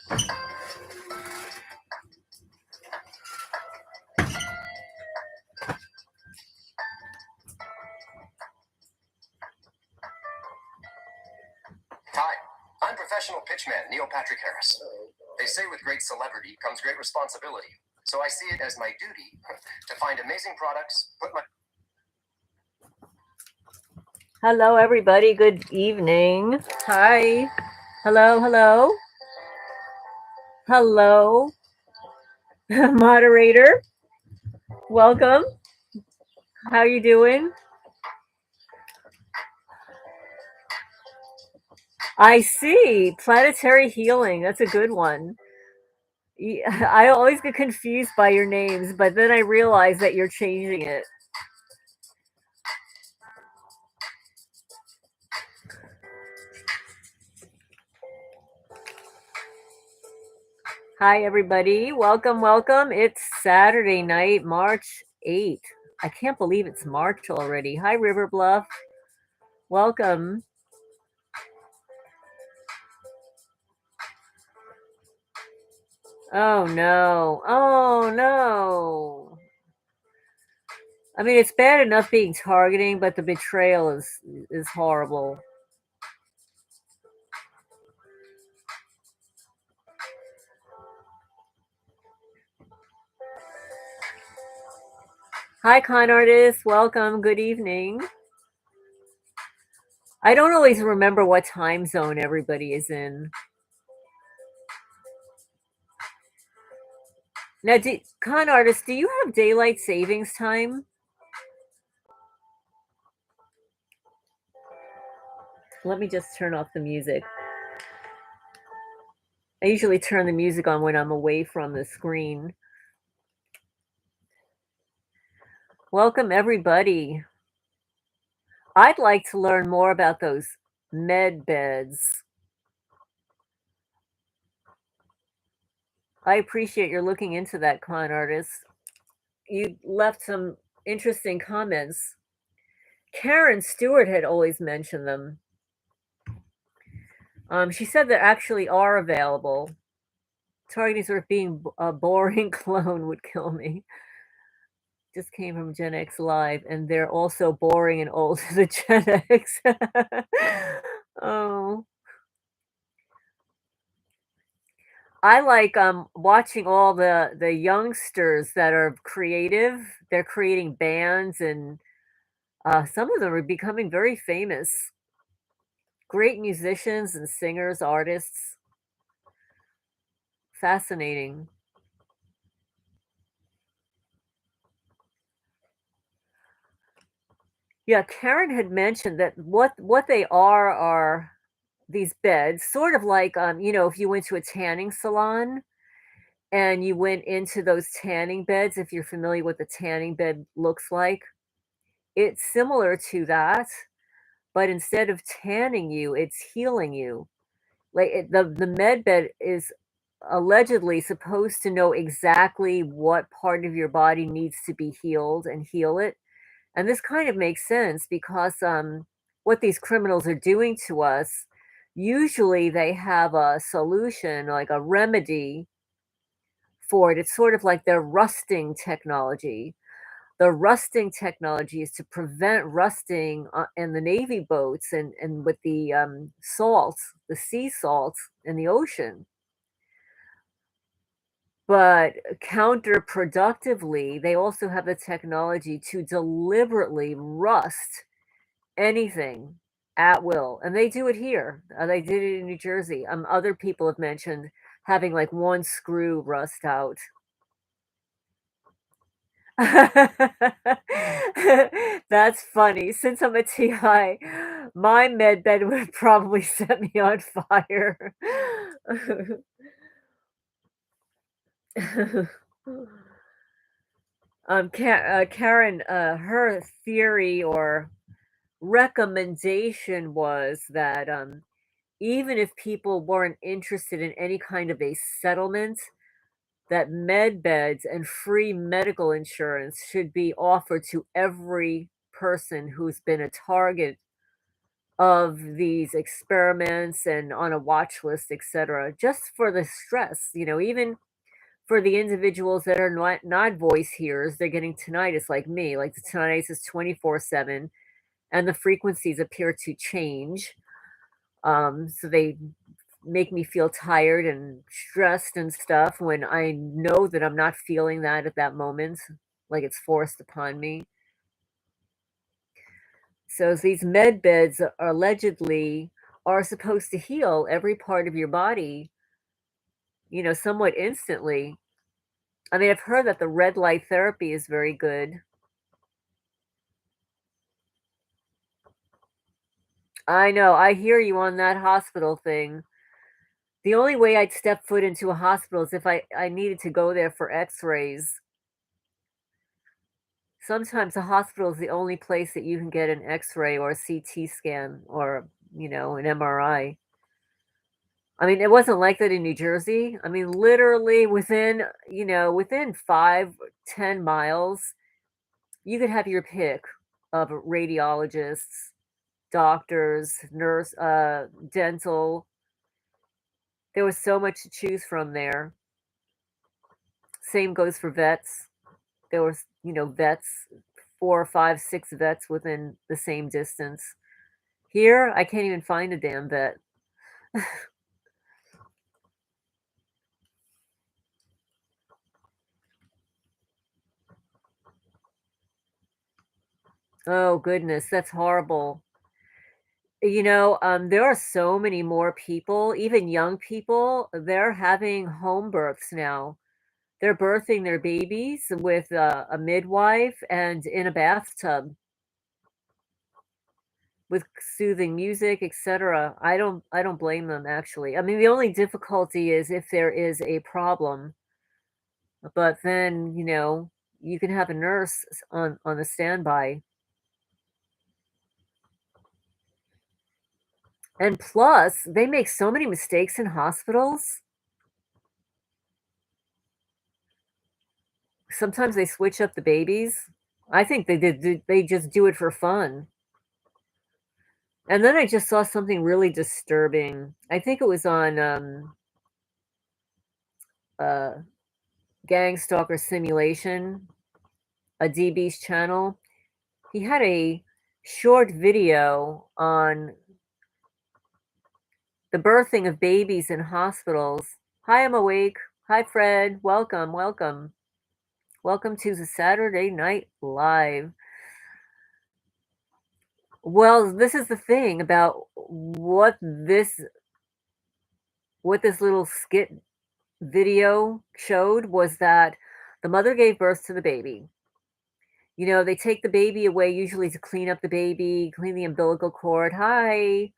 Hi, I'm professional pitchman Neil Patrick Harris. They say with great celebrity comes great responsibility. So I see it as my duty to find amazing products, Hello, everybody. Good evening. Hi. Hello, hello. Hello. Moderator. Welcome. How you doing? I see. Planetary healing. That's a good one. I always get confused by your names, but then I realize that you're changing it. Hi, everybody. Welcome, welcome. It's Saturday night, March 8th. I can't believe it's March already. Hi, River Bluff. Welcome. Oh, no. Oh, no. I mean, it's bad enough being targeting, but the betrayal is horrible. Hi, con artists. Welcome. Good evening. I don't always remember what time zone everybody is in. Now, con artists, do you have daylight savings time? Let me just turn off the music. I usually turn the music on when I'm away from the screen. Welcome, everybody. I'd like to learn more about those med beds. I appreciate your looking into that, con artist. You left some interesting comments. Karen Stewart had always mentioned them. She said there actually are available. Targeting sort of being a boring clone would kill me. Just came from Gen X Live, and they're also boring and old to the Gen X. Oh. I like watching all the youngsters that are creative. They're creating bands, and some of them are becoming very famous. Great musicians and singers, artists. Fascinating. Yeah, Karen had mentioned that what they are these beds, sort of like if you went to a tanning salon and you went into those tanning beds, if you're familiar with what the tanning bed looks like, it's similar to that, but instead of tanning you, it's healing you. Like the med bed is allegedly supposed to know exactly what part of your body needs to be healed and heal it. And this kind of makes sense because what these criminals are doing to us, usually they have a solution, like a remedy for it. It's sort of like their rusting technology. The rusting technology is to prevent rusting in the Navy boats and with the salts, the sea salts in the ocean. But counterproductively, they also have the technology to deliberately rust anything at will, and they do it here. They did it in New Jersey. Other people have mentioned having like one screw rust out. That's funny. Since I'm a TI, my med bed would probably set me on fire. Karen, her theory or recommendation was that even if people weren't interested in any kind of a settlement, that med beds and free medical insurance should be offered to every person who's been a target of these experiments and on a watch list, etc., just for the stress, even for the individuals that are not voice hearers, they're getting tinnitus like me. Like the tinnitus is 24/7 and the frequencies appear to change. So they make me feel tired and stressed and stuff when I know that I'm not feeling that at that moment, like it's forced upon me. So these med beds allegedly are supposed to heal every part of your body, somewhat instantly. I mean, I've heard that the red light therapy is very good. I know, I hear you on that hospital thing. The only way I'd step foot into a hospital is if I needed to go there for x-rays. Sometimes a hospital is the only place that you can get an x-ray or a CT scan or, an MRI. I mean, it wasn't like that in New Jersey. I mean, literally within 5, 10 miles, you could have your pick of radiologists, doctors, dental. There was so much to choose from there. Same goes for vets. There was, vets, 4 or 5, 6 vets within the same distance. Here, I can't even find a damn vet. Oh, goodness, that's horrible. There are so many more people, even young people, they're having home births now. They're birthing their babies with a midwife and in a bathtub with soothing music, etc. I don't blame them actually. I mean, the only difficulty is if there is a problem, but then, you can have a nurse on the standby. And plus, they make so many mistakes in hospitals. Sometimes they switch up the babies. I think they just do it for fun. And then I just saw something really disturbing. I think it was on uh Gang Stalker Simulation, a DB's channel. He had a short video on the birthing of babies in hospitals. Hi, I'm awake. Hi, Fred. Welcome, welcome. Welcome to the Saturday Night Live. Well, this is the thing about what this little skit video showed was that the mother gave birth to the baby. They take the baby away usually to clean up the baby, clean the umbilical cord. Hi.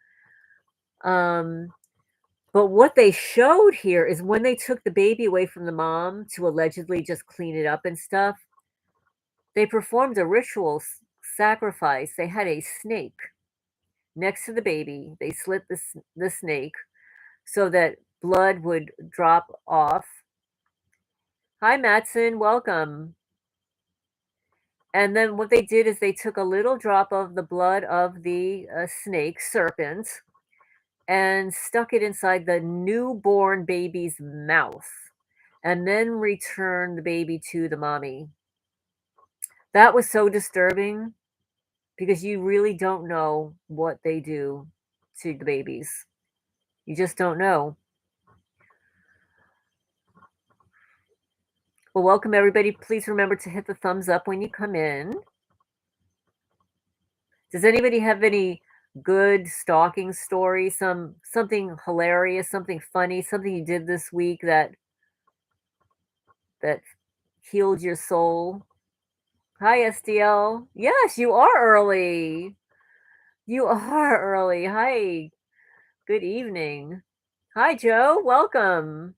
Um, but what they showed here is when they took the baby away from the mom to allegedly just clean it up and stuff, they performed a ritual sacrifice. They had a snake next to the baby. They slit the snake so that blood would drop off. Hi, Matson. Welcome. And then what they did is they took a little drop of the blood of the snake serpent and stuck it inside the newborn baby's mouth and then returned the baby to the mommy. That was so disturbing because you really don't know what they do to the babies. You just don't know. Well, welcome everybody. Please remember to hit the thumbs up when you come in. Does anybody have any good stalking story? Something hilarious, something funny, something you did this week that healed your soul? Hi, SDL. Yes, you are early. You are early. Hi. Good evening. Hi, Joe. Welcome.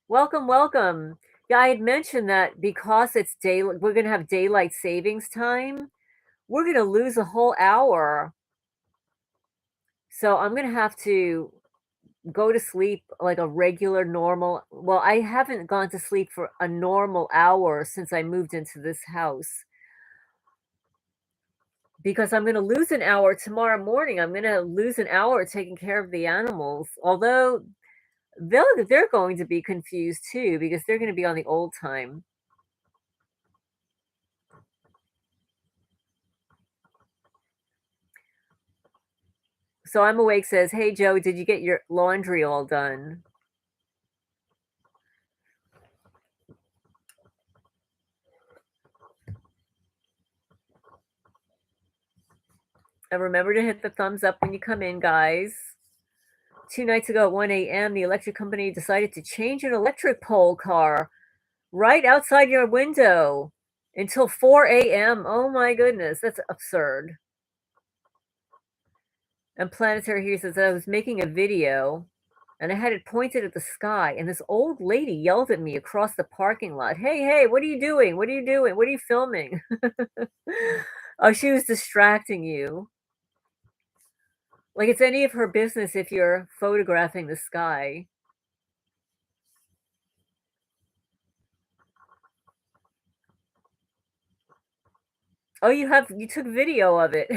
Welcome, welcome. Yeah, I had mentioned that because it's we're going to have daylight savings time. We're going to lose a whole hour. So I'm going to have to go to sleep like a regular normal. Well, I haven't gone to sleep for a normal hour since I moved into this house. because I'm gonna lose an hour tomorrow morning. I'm gonna lose an hour taking care of the animals, although they're going to be confused too because they're gonna be on the old time. So I'm awake says, "Hey, Joe, did you get your laundry all done?" And remember to hit the thumbs up when you come in, guys. 2 nights ago at 1 a.m., the electric company decided to change an electric pole car right outside your window until 4 a.m. Oh my goodness, that's absurd. And Planetary here says, I was making a video and I had it pointed at the sky, and this old lady yelled at me across the parking lot, "Hey, hey, what are you doing? What are you doing? What are you filming?" Oh, she was distracting you. Like it's any of her business if you're photographing the sky. Oh, you took video of it.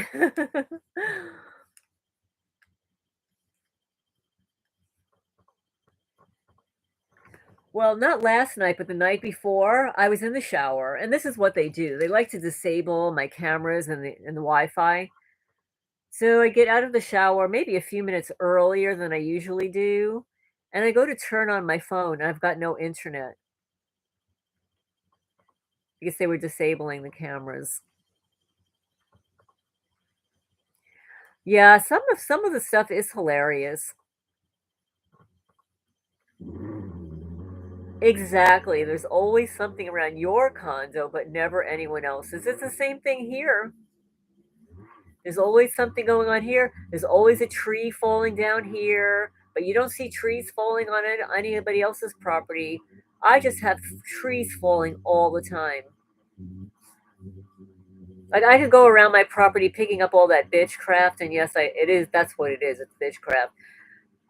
Well, not last night, but the night before, I was in the shower, and this is what they do. They like to disable my cameras and the Wi-Fi. So I get out of the shower maybe a few minutes earlier than I usually do, and I go to turn on my phone, and I've got no internet because they were disabling the cameras. Yeah, some of the stuff is hilarious. Exactly. There's always something around your condo, but never anyone else's. It's the same thing here. There's always something going on here. There's always a tree falling down here, but you don't see trees falling on anybody else's property. I just have trees falling all the time. Like I could go around my property picking up all that bitchcraft, and yes, it is. That's what it is. It's bitchcraft.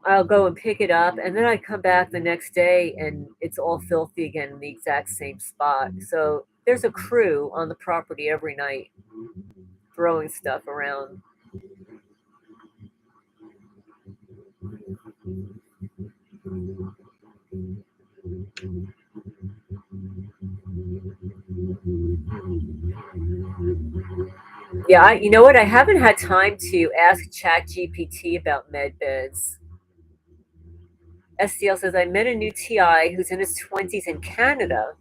I'll go and pick it up, and then I come back the next day, and it's all filthy again in the exact same spot. So there's a crew on the property every night throwing stuff around. Yeah, you know what? I haven't had time to ask ChatGPT about med beds. STL says, I met a new TI who's in his 20s in Canada,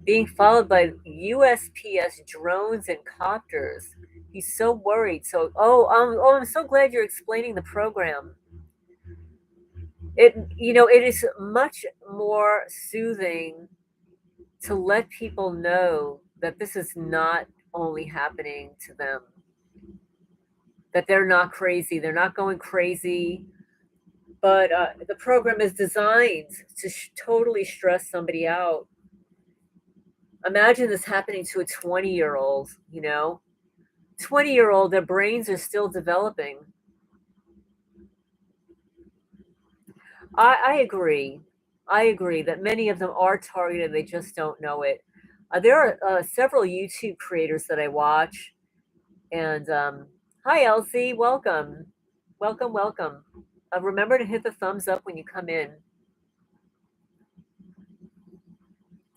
being followed by USPS drones and copters. He's so worried. I'm so glad you're explaining the program. It is much more soothing to let people know that this is not only happening to them, that they're not crazy, they're not going crazy, but the program is designed to totally stress somebody out. Imagine this happening to a 20-year-old, 20-year-old, their brains are still developing. I agree. I agree that many of them are targeted, they just don't know it. There are several YouTube creators that I watch, and hi, Elsie, welcome. Welcome, welcome. Remember to hit the thumbs up when you come in.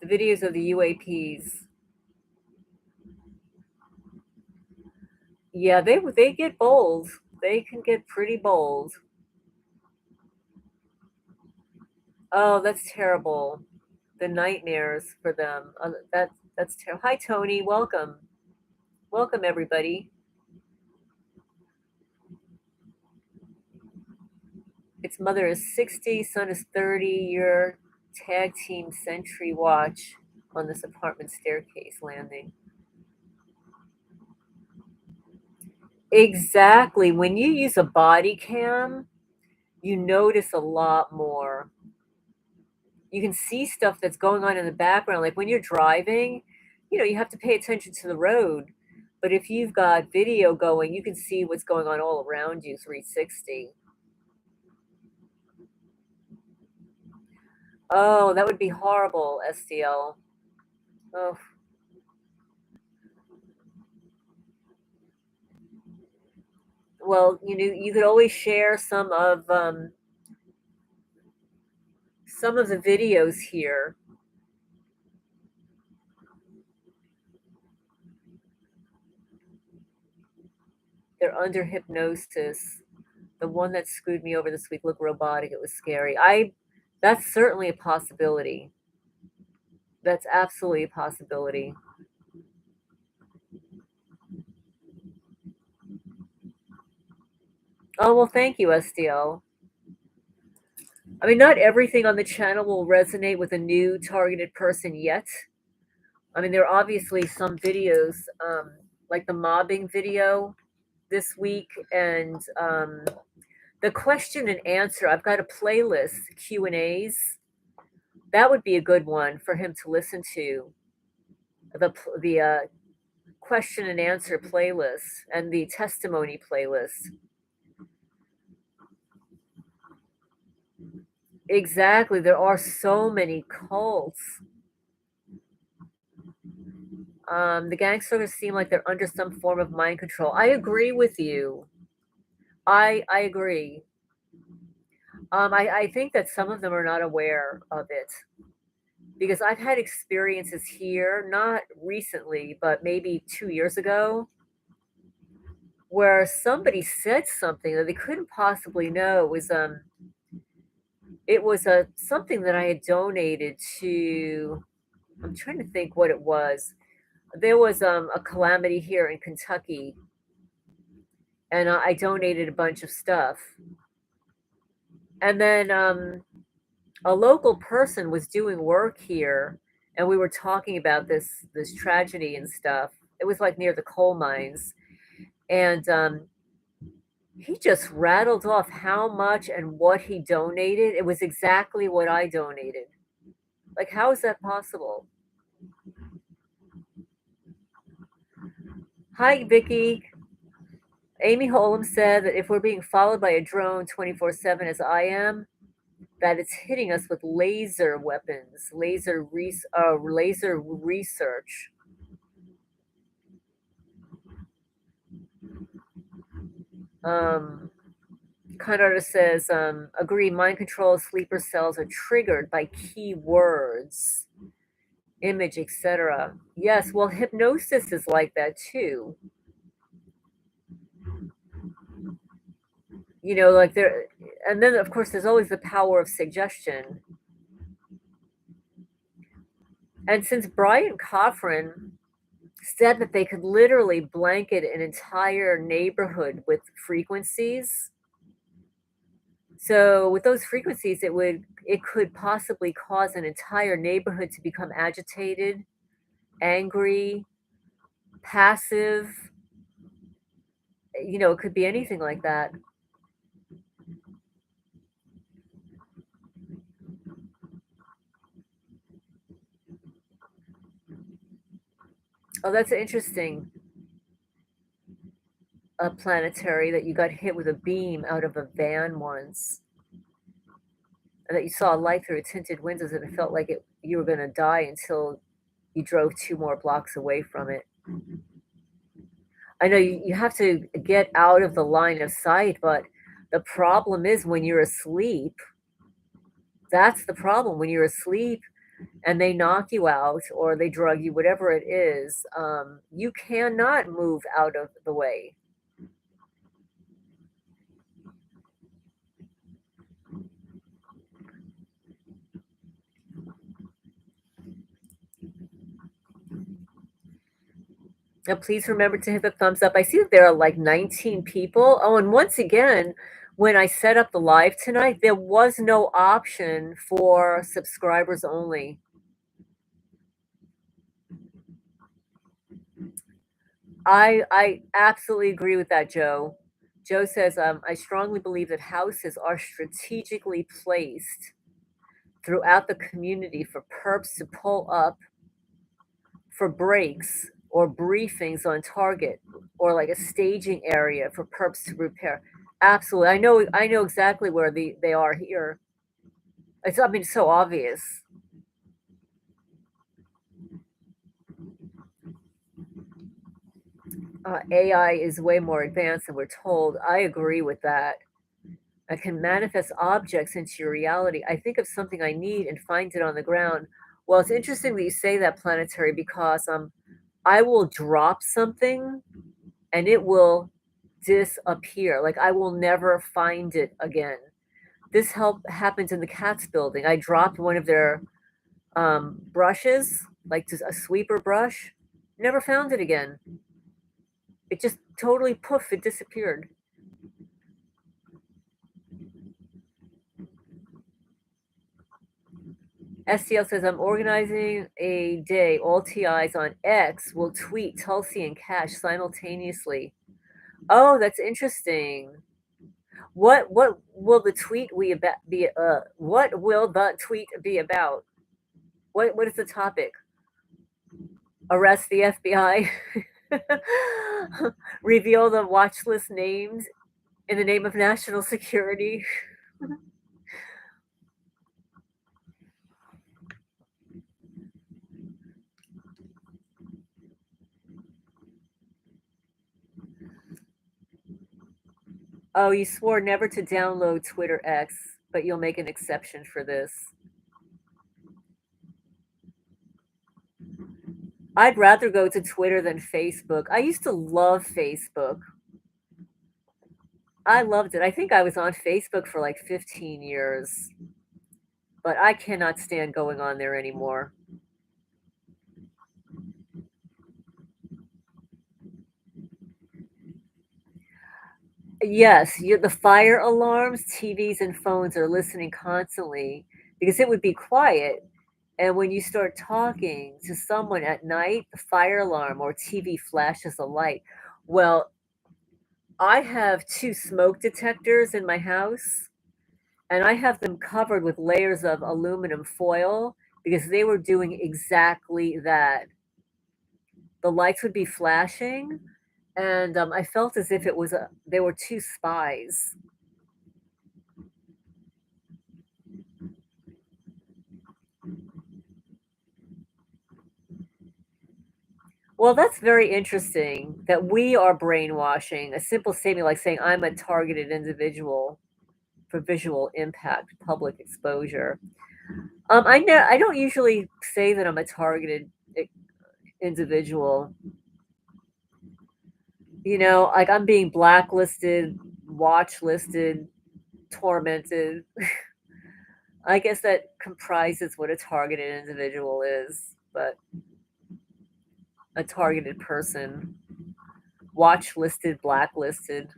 The videos of the UAPs. Yeah, they get bold. They can get pretty bold. Oh, that's terrible. The nightmares for them. That's terrible. Hi, Tony. Welcome. Welcome, everybody. Its mother is 60, son is 30. Your tag team sentry watch on this apartment staircase landing. Exactly. When you use a body cam, you notice a lot more. You can see stuff that's going on in the background. Like when you're driving, you have to pay attention to the road. But if you've got video going, you can see what's going on all around you 360. Oh, that would be horrible, STL. Oh, Well, you could always share some of the videos here. They're under hypnosis. The one that screwed me over this week looked robotic. It was scary. That's certainly a possibility. That's absolutely a possibility. Oh, well, thank you, SDL. I mean, not everything on the channel will resonate with a new targeted person yet. I mean, there are obviously some videos, like the mobbing video this week, and the question and answer. I've got a playlist, Q&As. That would be a good one for him to listen to. The question and answer playlist and the testimony playlist. Exactly. There are so many cults. The gangsters seem like they're under some form of mind control. I agree with you. I agree. I think that some of them are not aware of it because I've had experiences here, not recently, but maybe 2 years ago, where somebody said something that they couldn't possibly know. It was something that I had donated to. I'm trying to think what it was. There was a calamity here in Kentucky, and I donated a bunch of stuff. And then a local person was doing work here, and we were talking about this tragedy and stuff. It was like near the coal mines, and he just rattled off how much and what he donated. It was exactly what I donated. Like, how is that possible? Hi, Vicky. Amy Holm said that if we're being followed by a drone 24/7 as I am, that it's hitting us with laser weapons, laser research. Um, Kind artist says, agree, mind control sleeper cells are triggered by keywords, image, etc. Yes, well, hypnosis is like that too. Like there, and then of course there's always the power of suggestion. And since Brian Coffrin said that they could literally blanket an entire neighborhood with frequencies, so with those frequencies, it could possibly cause an entire neighborhood to become agitated, angry, passive. It could be anything like that. Oh, that's interesting. A planetary that you got hit with a beam out of a van once, and that you saw a light through tinted windows, and it felt like you were going to die until you drove 2 more blocks away from it. I know you have to get out of the line of sight, but the problem is when you're asleep. That's the problem. When you're asleep and they knock you out or they drug you, whatever it is, you cannot move out of the way. Now, please remember to hit the thumbs up. I see that there are like 19 people. Oh, and once again, when I set up the live tonight, there was no option for subscribers only. I absolutely agree with that, Joe. Joe says, I strongly believe that houses are strategically placed throughout the community for perps to pull up for breaks or briefings on target, or like a staging area for perps to prepare. Absolutely. I know exactly where they are here. I mean, it's so obvious. AI is way more advanced than we're told. I agree with that. I can manifest objects into your reality. I think of something I need and find it on the ground. Well, it's interesting that you say that, planetary, because I will drop something and it will disappear. Like I will never find it again. This happens in the cats building. I dropped one of their brushes, like just a sweeper brush, never found it again. It just totally poof, it disappeared. STL says, I'm organizing a day. All TIs on X will tweet Tulsi and Cash simultaneously. Oh, that's interesting. What will the tweet we about be what will the tweet be about? What is the topic? Arrest the FBI. Reveal the watch list names in the name of national security. Oh, you swore never to download Twitter X, but you'll make an exception for this. I'd rather go to Twitter than Facebook. I used to love Facebook. I loved it. I think I was on Facebook for like 15 years, but I cannot stand going on there anymore. Yes, the fire alarms, TVs, and phones are listening constantly because it would be quiet. And when you start talking to someone at night, the fire alarm or TV flashes a light. Well, I have two smoke detectors in my house, and I have them covered with layers of aluminum foil because they were doing exactly that. The lights would be flashing, and I felt as if they were two spies. Well, that's very interesting that we are brainwashing. A simple statement like saying, I'm a targeted individual for visual impact, public exposure. I don't usually say that I'm a targeted individual. You know, like I'm being blacklisted, watch listed, tormented. I guess that comprises what a targeted individual is, but a targeted person, watch listed, blacklisted.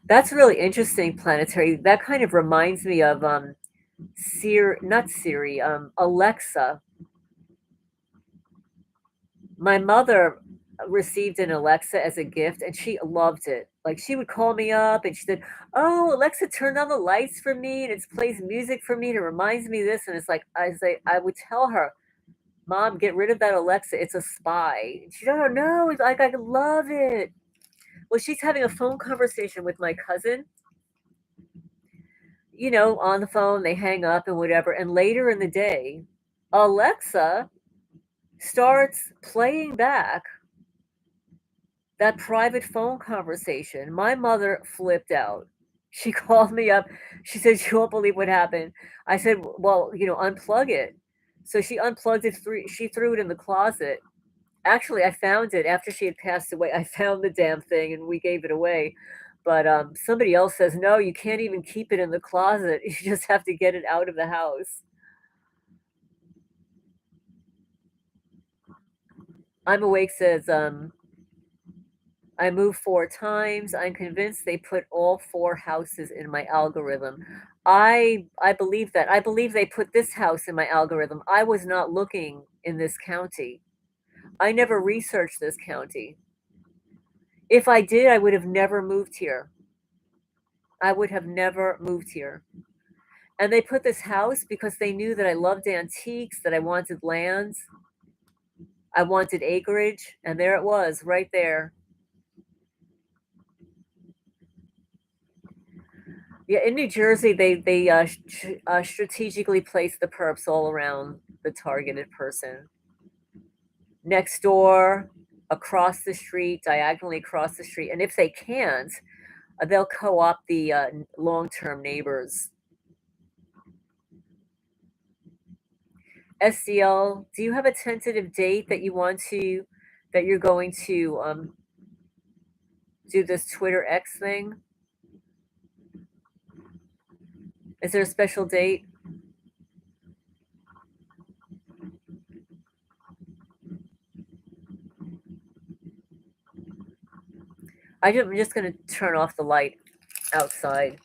That's really interesting, planetary. That kind of reminds me of not Siri, Alexa. My mother received an Alexa as a gift and she loved it. Like she would call me up and she said, "Oh, Alexa turned on the lights for me and it plays music for me and it reminds me of this." And it's like I would tell her, "Mom, get rid of that Alexa. It's a spy." And she, "Oh no, it's like I love it." Well, she's having a phone conversation with my cousin, on the phone, they hang up and whatever. And later in the day, Alexa starts playing back that private phone conversation. My mother flipped out. She called me up. She said, "You won't believe what happened." I said, "Well, unplug it." So she unplugged it, she threw it in the closet. Actually, I found it after she had passed away. I found the damn thing and we gave it away. But somebody else says, "No, you can't even keep it in the closet. You just have to get it out of the house." I'm awake says, I moved 4 times. I'm convinced they put all 4 houses in my algorithm. I believe that. I believe they put this house in my algorithm. I was not looking in this county. I never researched this county. If I did, I would have never moved here. I would have never moved here. And they put this house because they knew that I loved antiques, that I wanted lands, I wanted acreage, and there it was, right there. Yeah, in New Jersey, they strategically place the perps all around the targeted person. next door, across the street, diagonally across the street, and if they can't, they'll co-opt the long-term neighbors. SCL, do you have a tentative date that you're going to do this Twitter X thing? Is there a special date? I'm just going to turn off the light outside.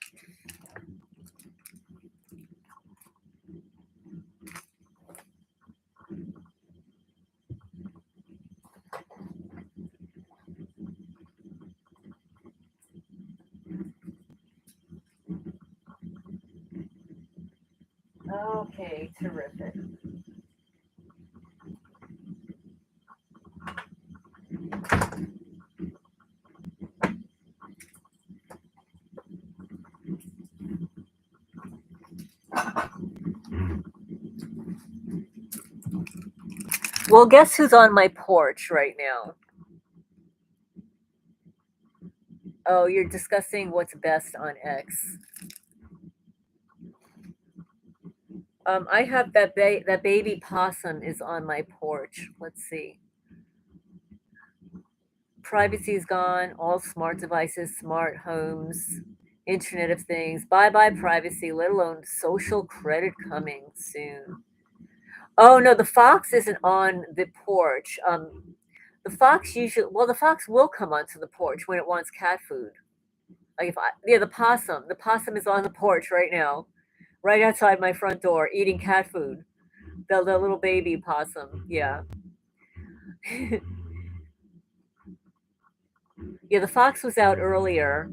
Okay, terrific. Well, guess who's on my porch right now? Oh, you're discussing what's best on X. I have that baby possum is on my porch. Let's see. Privacy is gone. All smart devices, smart homes, Internet of Things. Bye bye privacy, let alone social credit coming soon. Oh no, the fox isn't on the porch. The fox will come onto the porch when it wants cat food. Like if I, yeah, the possum is on the porch right now, right outside my front door, eating cat food. The little baby possum, yeah. Yeah, the fox was out earlier.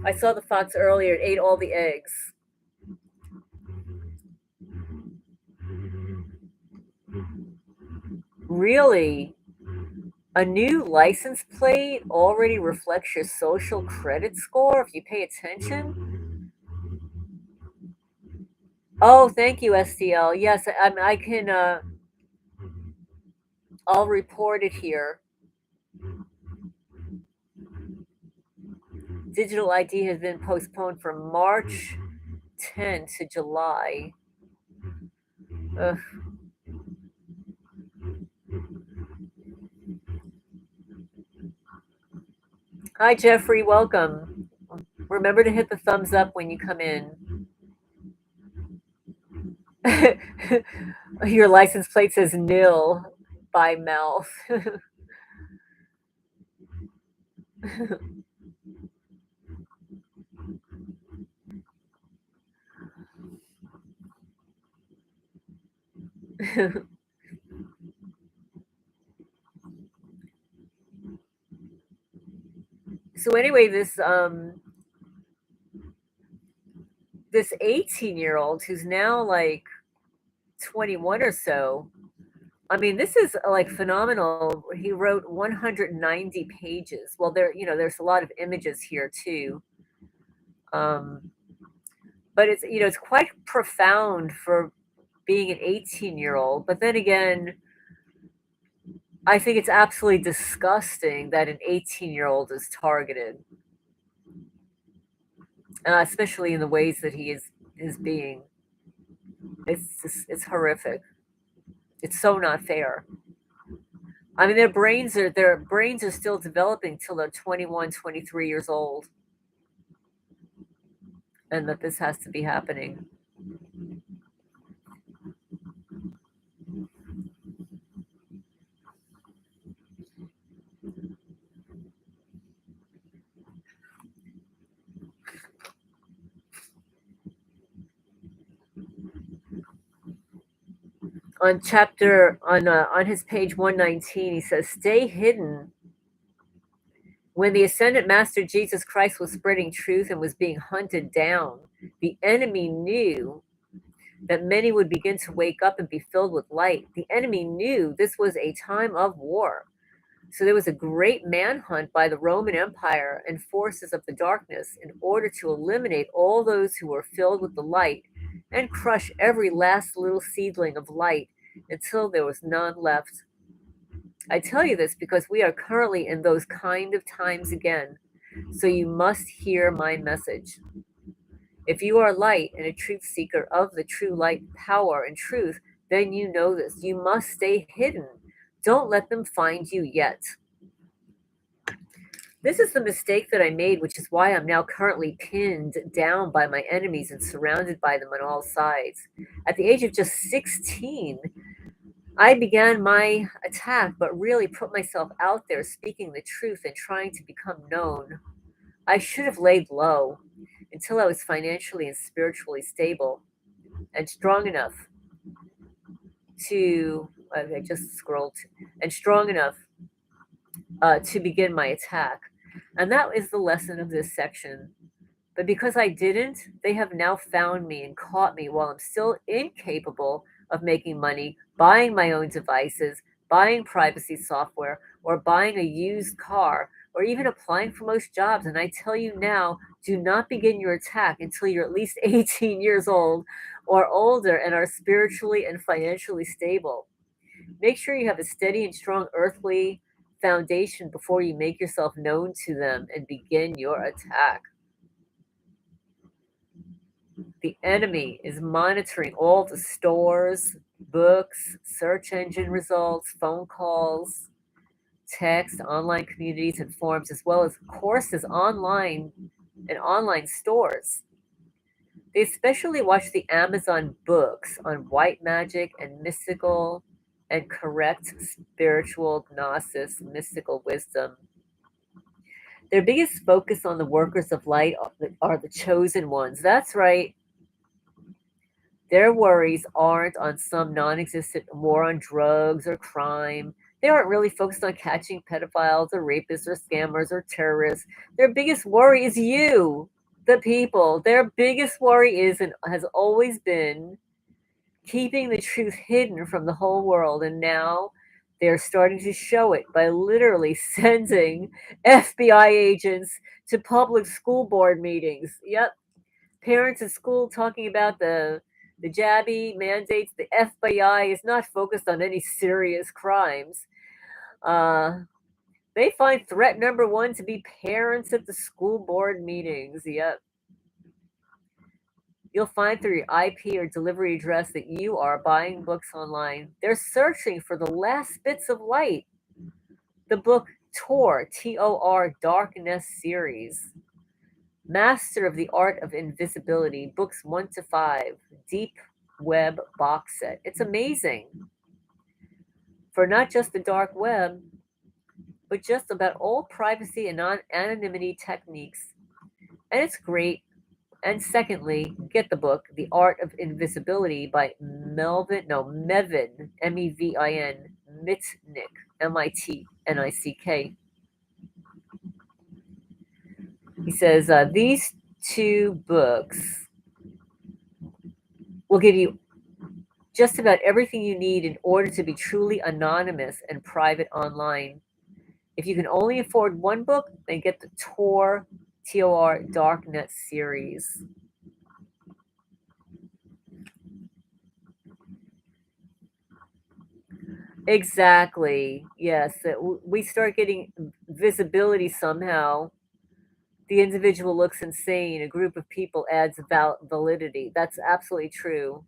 I saw the fox earlier. It ate all the eggs. Really? A new license plate already reflects your social credit score if you pay attention? Oh, thank you, STL. Yes, I can, I'll report it here. Digital ID has been postponed from March 10 to July. Ugh. Hi, Jeffrey. Welcome. Remember to hit the thumbs up when you come in. Your license plate says nil by mouth. So anyway, this 18-year-old who's now like 21 or so. I mean, this is like phenomenal. He wrote 190 pages. Well, there's a lot of images here too. Um, but it's quite profound for being an 18-year-old. But then again, I think it's absolutely disgusting that an 18-year-old is targeted, especially in the ways that he is being. It's horrific. It's so not fair. I mean, their brains are still developing till they're 21, 23 years old, and that this has to be happening. On his page 119, he says, "Stay hidden." When the ascended Master Jesus Christ was spreading truth and was being hunted down, the enemy knew that many would begin to wake up and be filled with light. The enemy knew this was a time of war. So there was a great manhunt by the Roman Empire and forces of the darkness in order to eliminate all those who were filled with the light and crush every last little seedling of light until there was none left. I tell you this because we are currently in those kind of times again, so you must hear my message. If you are light and a truth seeker of the true light, power, and truth, then you know this. You must stay hidden. Don't let them find you yet. This is the mistake that I made, which is why I'm now currently pinned down by my enemies and surrounded by them on all sides. At the age of just 16, I began my attack, but really put myself out there speaking the truth and trying to become known. I should have laid low until I was financially and spiritually stable and strong enough to, I just scrolled, and strong enough to begin my attack. And that is the lesson of this section. But because I didn't, they have now found me and caught me while I'm still incapable of making money, buying my own devices, buying privacy software, or buying a used car, or even applying for most jobs. And I tell you now, do not begin your attack until you're at least 18 years old or older and are spiritually and financially stable. Make sure you have a steady and strong earthly foundation before you make yourself known to them and begin your attack. The enemy is monitoring all the stores, books, search engine results, phone calls, text, online communities, and forums, as well as courses online and online stores. They especially watch the Amazon books on white magic and mystical and correct spiritual gnosis, mystical wisdom. Their biggest focus on the workers of light are the chosen ones. That's right. Their worries aren't on some non existent war on drugs or crime. They aren't really focused on catching pedophiles or rapists or scammers or terrorists. Their biggest worry is you, the people. Their biggest worry is and has always been keeping the truth hidden from the whole world. And now they're starting to show it by literally sending FBI agents to public school board meetings. Yep, parents at school talking about the jabby mandates. The FBI is not focused on any serious crimes. Uh, they find threat number one to be parents at the school board meetings. Yep. You'll find through your IP or delivery address that you are buying books online. They're searching for the last bits of light. The book Tor, Tor, Darkness series. Master of the Art of Invisibility, books 1 to 5, Deep Web box set. It's amazing for not just the dark web, but just about all privacy and anonymity techniques. And it's great. And secondly, get the book, The Art of Invisibility by Mevin, Mevin, Mitnick, Mitnick. He says, these two books will give you just about everything you need in order to be truly anonymous and private online. If you can only afford one book, then get the Tor Darknet series. Exactly. Yes. We start getting visibility somehow. The individual looks insane. A group of people adds validity. That's absolutely true.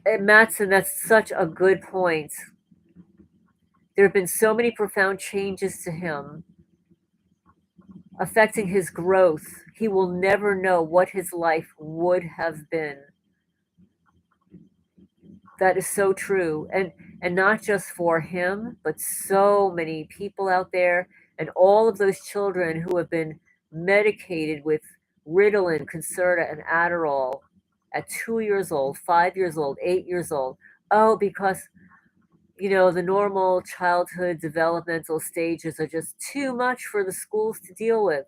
And Matson, that's such a good point. There have been so many profound changes to him affecting his growth. He will never know what his life would have been. That is so true. And not just for him, but so many people out there and all of those children who have been medicated with Ritalin, Concerta, and Adderall at 2 years old, 5 years old, 8 years old. Oh, because the normal childhood developmental stages are just too much for the schools to deal with.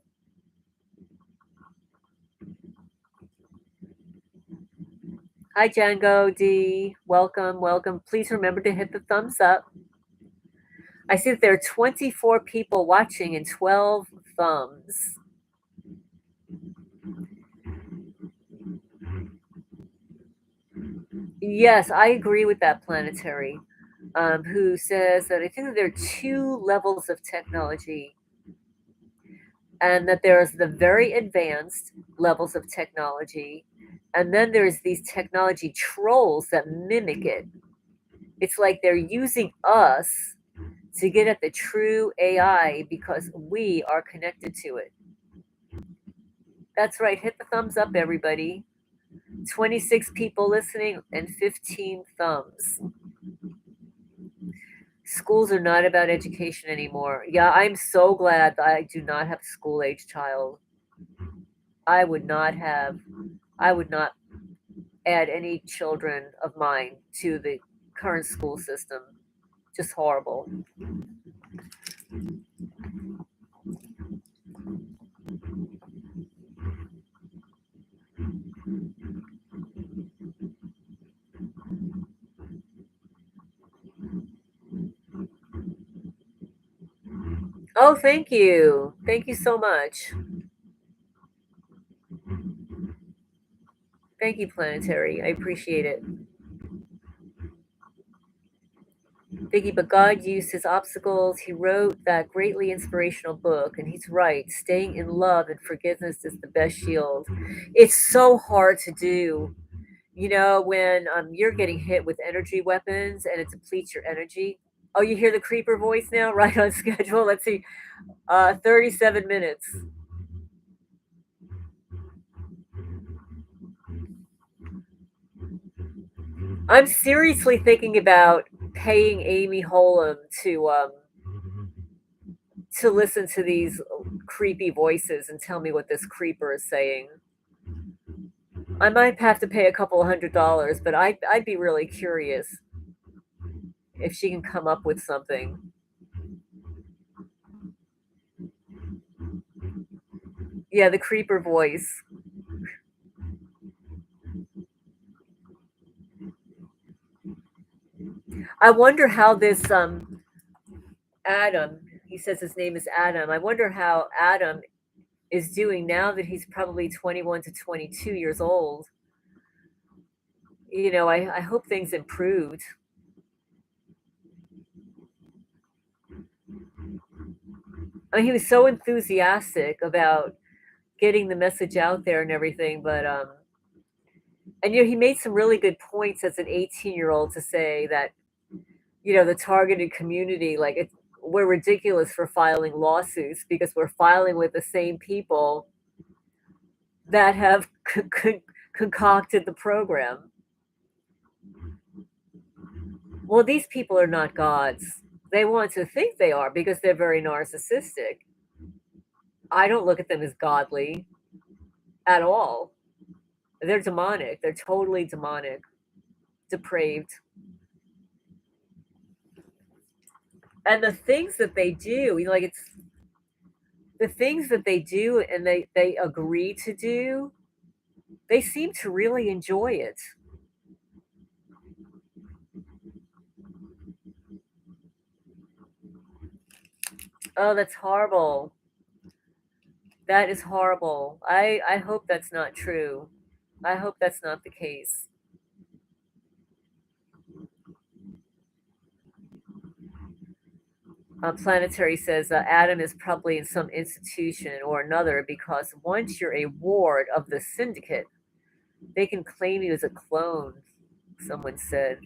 Hi, Django D. Welcome, welcome. Please remember to hit the thumbs up. I see that there are 24 people watching and 12 thumbs. Yes, I agree with that planetary, who says that I think that there are two levels of technology, and that there's the very advanced levels of technology, and then there's these technology trolls that mimic it. It's like they're using us to get at the true AI because we are connected to it. That's right. Hit the thumbs up, everybody. 26 people listening and 15 thumbs. Schools are not about education anymore. Yeah, I'm so glad that I do not have a school age child. I would not have, I would not add any children of mine to the current school system. Just horrible. Oh, thank you. Thank you so much. Thank you, Planetary. I appreciate it. Biggie, but God used his obstacles. He wrote that greatly inspirational book, and he's right. Staying in love and forgiveness is the best shield. It's so hard to do. You know, when you're getting hit with energy weapons and it depletes your energy. Oh, you hear the creeper voice now? Right on schedule. Let's see. 37 minutes. I'm seriously thinking about paying Amy Holm to listen to these creepy voices and tell me what this creeper is saying. I might have to pay a couple $100, but I'd be really curious if she can come up with something. Yeah, the creeper voice. I wonder how this Adam, he says his name is Adam. I wonder how Adam is doing now that he's probably 21 to 22 years old. You know, I hope things improved. I mean, he was so enthusiastic about getting the message out there and everything, but and you know, he made some really good points as an 18-year-old to say that, you know, the targeted community, like we're ridiculous for filing lawsuits because we're filing with the same people that have concocted the program. Well, these people are not gods. They want to think they are because they're very narcissistic. I don't look at them as godly at all. They're demonic. They're totally demonic, depraved. And the things that they do, you know, like it's the things that they do and they agree to do, they seem to really enjoy it. Oh, that's horrible. That is horrible. I hope that's not true. I hope that's not the case. Planetary says Adam is probably in some institution or another because once you're a ward of the syndicate, they can claim you as a clone, someone said.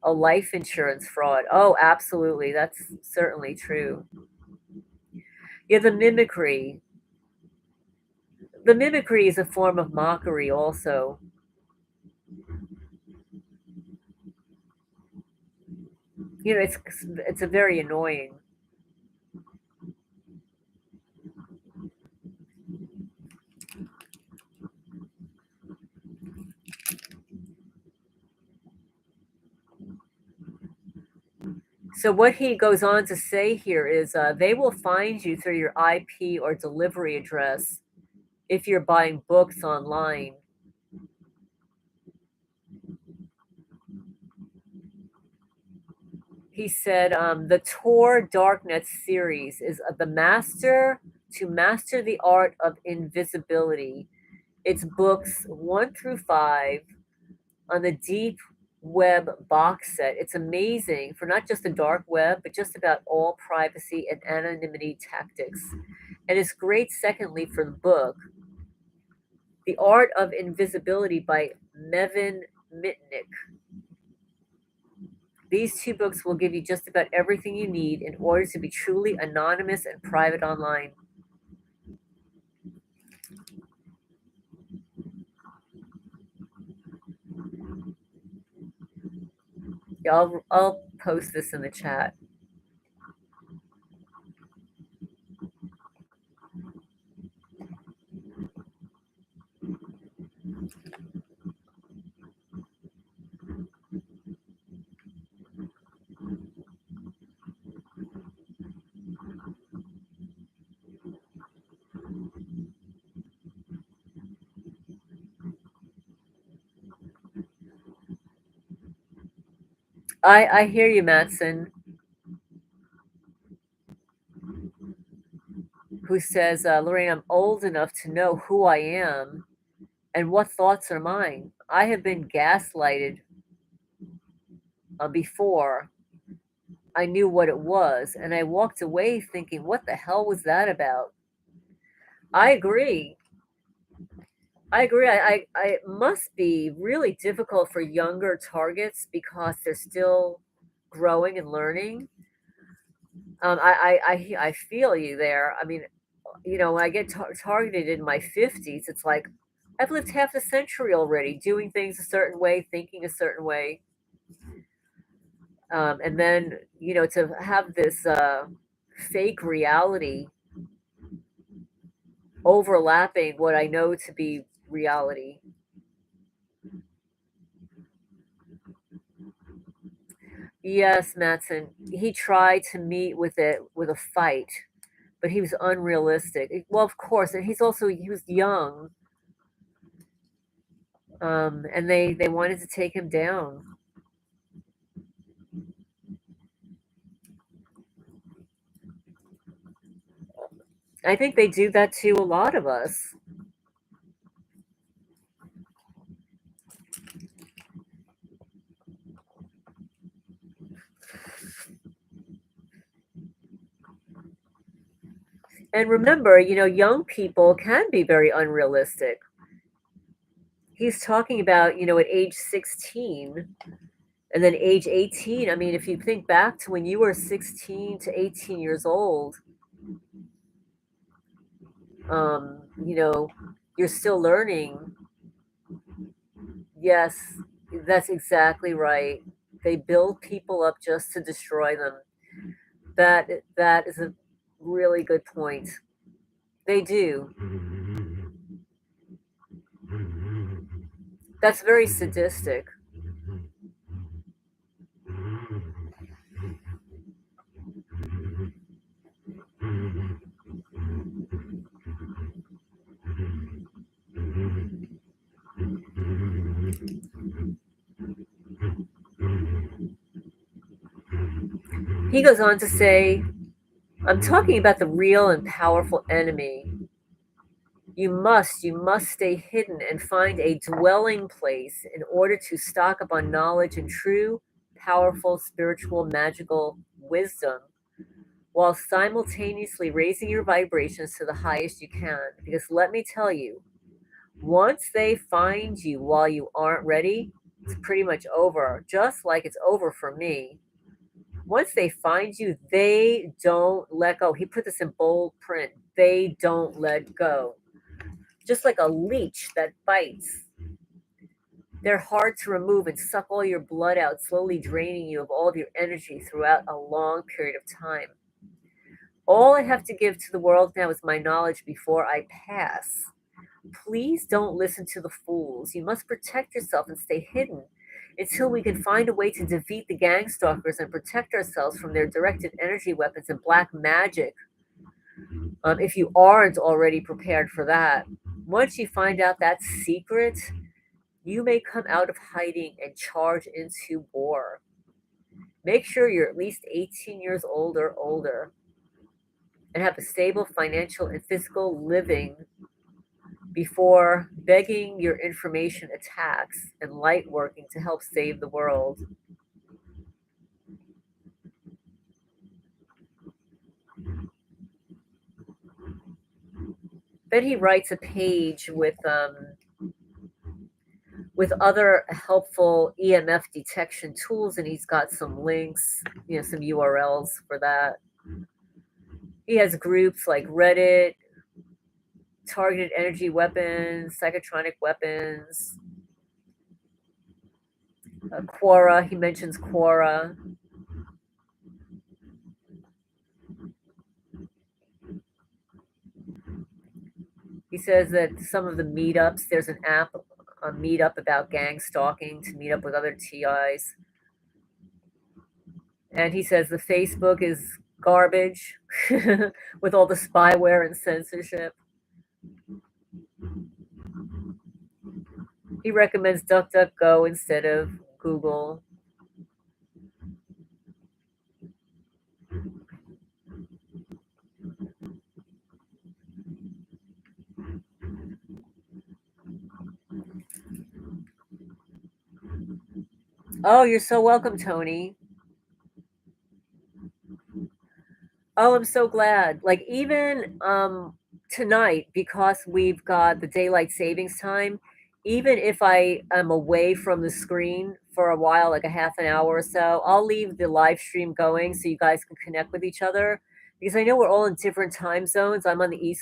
A life insurance fraud. Oh, absolutely. That's certainly true. Yeah, the mimicry. The mimicry is a form of mockery, also. You know, it's a very annoying. So what he goes on to say here is they will find you through your IP or delivery address if you're buying books online. He said the Tor Darknet series is the master to master the art of invisibility. It's books 1 through 5. on the deep web box set. It's amazing for not just the dark web, but just about all privacy and anonymity tactics. And it's great, secondly, for the book, The Art of Invisibility by Mevin Mitnick. These two books will give you just about everything you need in order to be truly anonymous and private online. Yeah, I'll post this in the chat. I hear you, Matson, who says, Lorraine, I'm old enough to know who I am and what thoughts are mine. I have been gaslighted before I knew what it was, and I walked away thinking, what the hell was that about? I agree. I agree. It must be really difficult for younger targets because they're still growing and learning. I feel you there. I mean, when I get targeted in my 50s, it's like I've lived half a century already, doing things a certain way, thinking a certain way. And then, to have this fake reality overlapping what I know to be reality. Yes, Matson. He tried to meet with it with a fight, but he was unrealistic. Well, of course, and he was young, and they wanted to take him down. I think they do that to a lot of us. And remember, young people can be very unrealistic. He's talking about, at age 16 and then age 18. I mean, if you think back to when you were 16 to 18 years old, you're still learning. Yes, that's exactly right. They build people up just to destroy them. That is a really good point. They do. That's very sadistic. He goes on to say, I'm talking about the real and powerful enemy. You must stay hidden and find a dwelling place in order to stock up on knowledge and true, powerful, spiritual, magical wisdom while simultaneously raising your vibrations to the highest you can. Because let me tell you, once they find you while you aren't ready, it's pretty much over. Just like it's over for me. Once they find you, they don't let go. He put this in bold print. They don't let go. Just like a leech that bites. They're hard to remove and suck all your blood out, slowly draining you of all of your energy throughout a long period of time. All I have to give to the world now is my knowledge before I pass. Please don't listen to the fools. You must protect yourself and stay hidden until we can find a way to defeat the gang-stalkers and protect ourselves from their directed energy weapons and black magic. If you aren't already prepared for that, once you find out that secret, you may come out of hiding and charge into war. Make sure you're at least 18 years old or older and have a stable financial and physical living before begging your information attacks and light working to help save the world. Then he writes a page with other helpful EMF detection tools, and he's got some links, some URLs for that. He has groups like Reddit, targeted energy weapons, psychotronic weapons, Quora. He mentions Quora. He says that some of the meetups, there's an app, a meetup about gang stalking to meet up with other TIs. And he says the Facebook is garbage with all the spyware and censorship. He recommends DuckDuckGo instead of Google. Oh, you're so welcome, Tony. Oh, I'm so glad. Like even tonight, because we've got the daylight savings time, even if I am away from the screen for a while, like a half an hour or so, I'll leave the live stream going so you guys can connect with each other. Because I know we're all in different time zones. I'm on the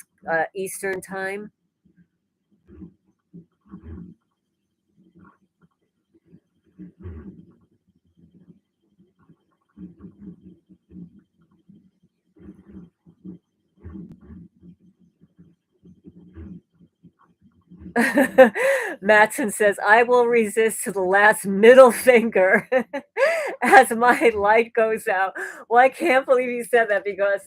Eastern time. Matson says, I will resist to the last middle finger as my light goes out. Well, I can't believe you said that because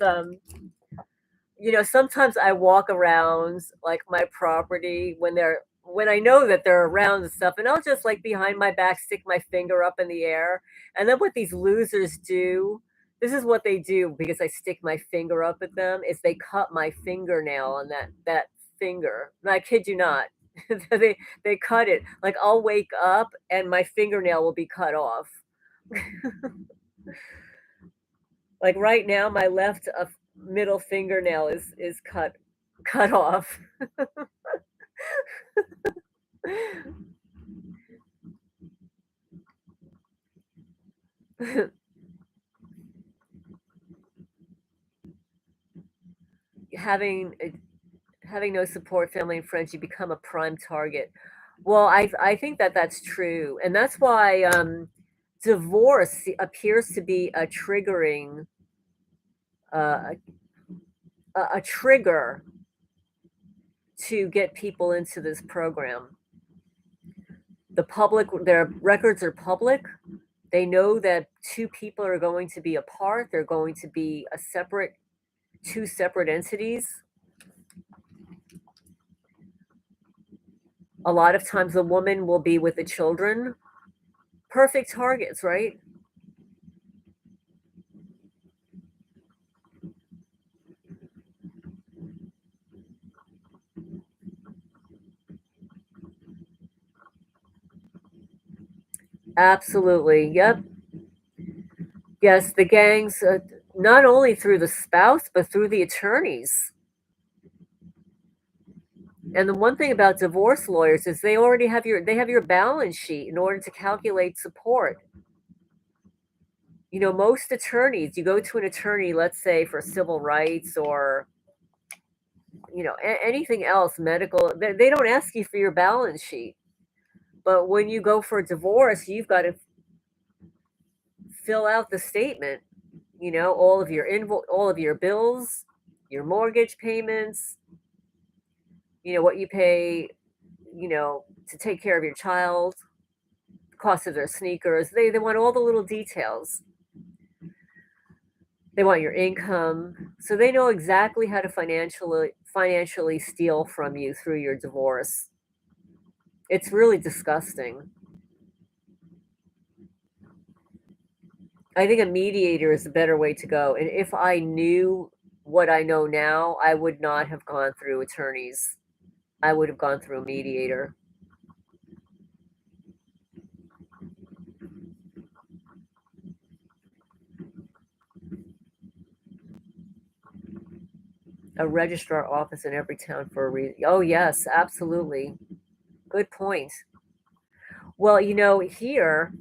sometimes I walk around like my property when I know that they're around and stuff, and I'll just like behind my back stick my finger up in the air. And then what these losers do, this is what they do because I stick my finger up at them, is they cut my fingernail on that finger. And I kid you not. They cut it. Like I'll wake up and my fingernail will be cut off. Like right now, my left middle fingernail is cut off. having having no support, family and friends, you become a prime target. Well, I think that that's true, and that's why divorce appears to be a triggering uh, a trigger to get people into this program. The public, their records are public. They know that two people are going to be apart. They're going to be two separate entities. A lot of times the woman will be with the children. Perfect targets, right? Absolutely. Yep. Yes, the gangs, not only through the spouse, but through the attorneys. And the one thing about divorce lawyers is they have your balance sheet in order to calculate support. Most attorneys, you go to an attorney, let's say for civil rights or anything else, medical, they don't ask you for your balance sheet. But when you go for a divorce, you've got to fill out the statement, all of your bills, your mortgage payments, what you pay, to take care of your child, cost of their sneakers. They want all the little details. They want your income. So they know exactly how to financially steal from you through your divorce. It's really disgusting. I think a mediator is a better way to go. And if I knew what I know now, I would not have gone through attorneys. I would have gone through a mediator. A registrar office in every town for a reason. Oh, yes, absolutely. Good point. Well, here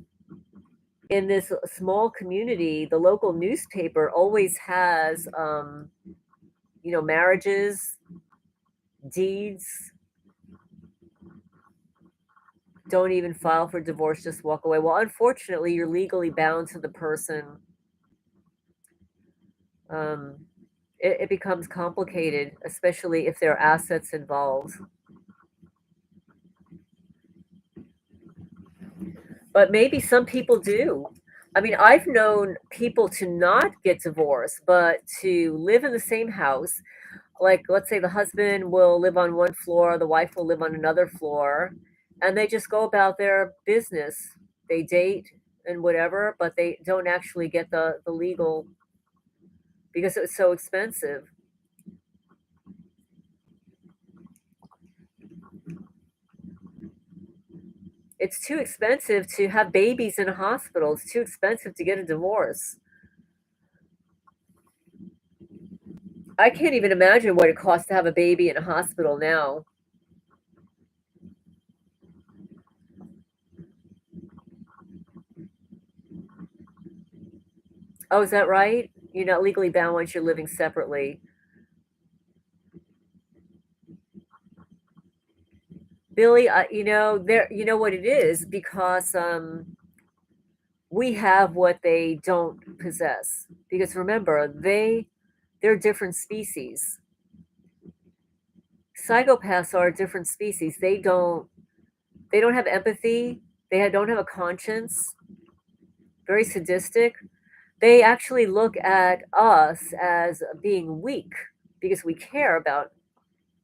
in this small community, the local newspaper always has, marriages, deeds. Don't even file for divorce, just walk away. Well, unfortunately, you're legally bound to the person. Um, it becomes complicated, especially if there are assets involved. But maybe some people do. I mean, I've known people to not get divorced, but to live in the same house. Like, let's say the husband will live on one floor, the wife will live on another floor, and they just go about their business. They date and whatever, but they don't actually get the legal because it's so expensive. It's too expensive to have babies in a hospital. It's too expensive to get a divorce. I can't even imagine what it costs to have a baby in a hospital now. Oh, is that right? You're not legally bound once you're living separately. Billy, you know what it is because we have what they don't possess. Because remember, they're different species. Psychopaths are a different species. They don't have empathy. Don't have a conscience. Very sadistic. They actually look at us as being weak because we care about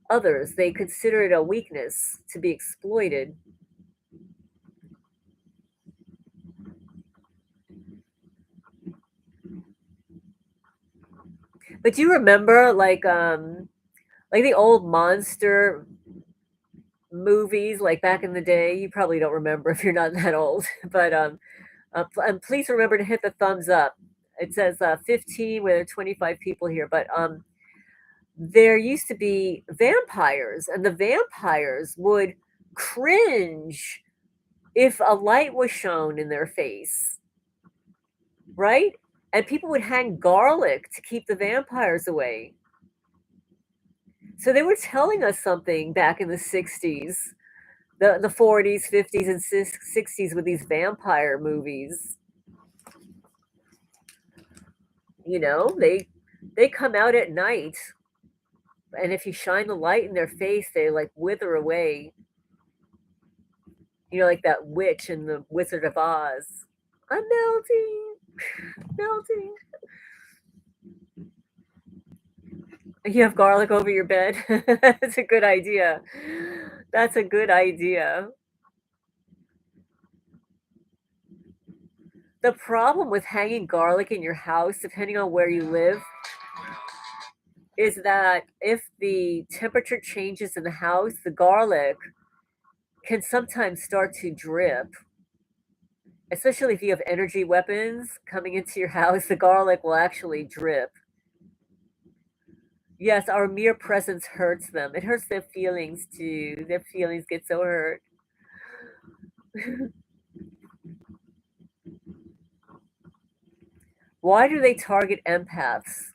others. They consider it a weakness to be exploited. But do you remember like the old monster movies like back in the day? You probably don't remember if you're not that old, but and please remember to hit the thumbs up. It says 15 where there are 25 people here, but there used to be vampires, and the vampires would cringe if a light was shown in their face, right? And people would hang garlic to keep the vampires away. So they were telling us something back in the 60s, the 40s, 50s, and 60s with these vampire movies. They come out at night, and if you shine the light in their face, they like wither away. Like that witch in the Wizard of Oz. I'm melting, melting. You have garlic over your bed. That's a good idea. That's a good idea. The problem with hanging garlic in your house, depending on where you live, is that if the temperature changes in the house, the garlic can sometimes start to drip. Especially if you have energy weapons coming into your house, the garlic will actually drip. Yes, our mere presence hurts them. It hurts their feelings too. Their feelings get so hurt. Why do they target empaths?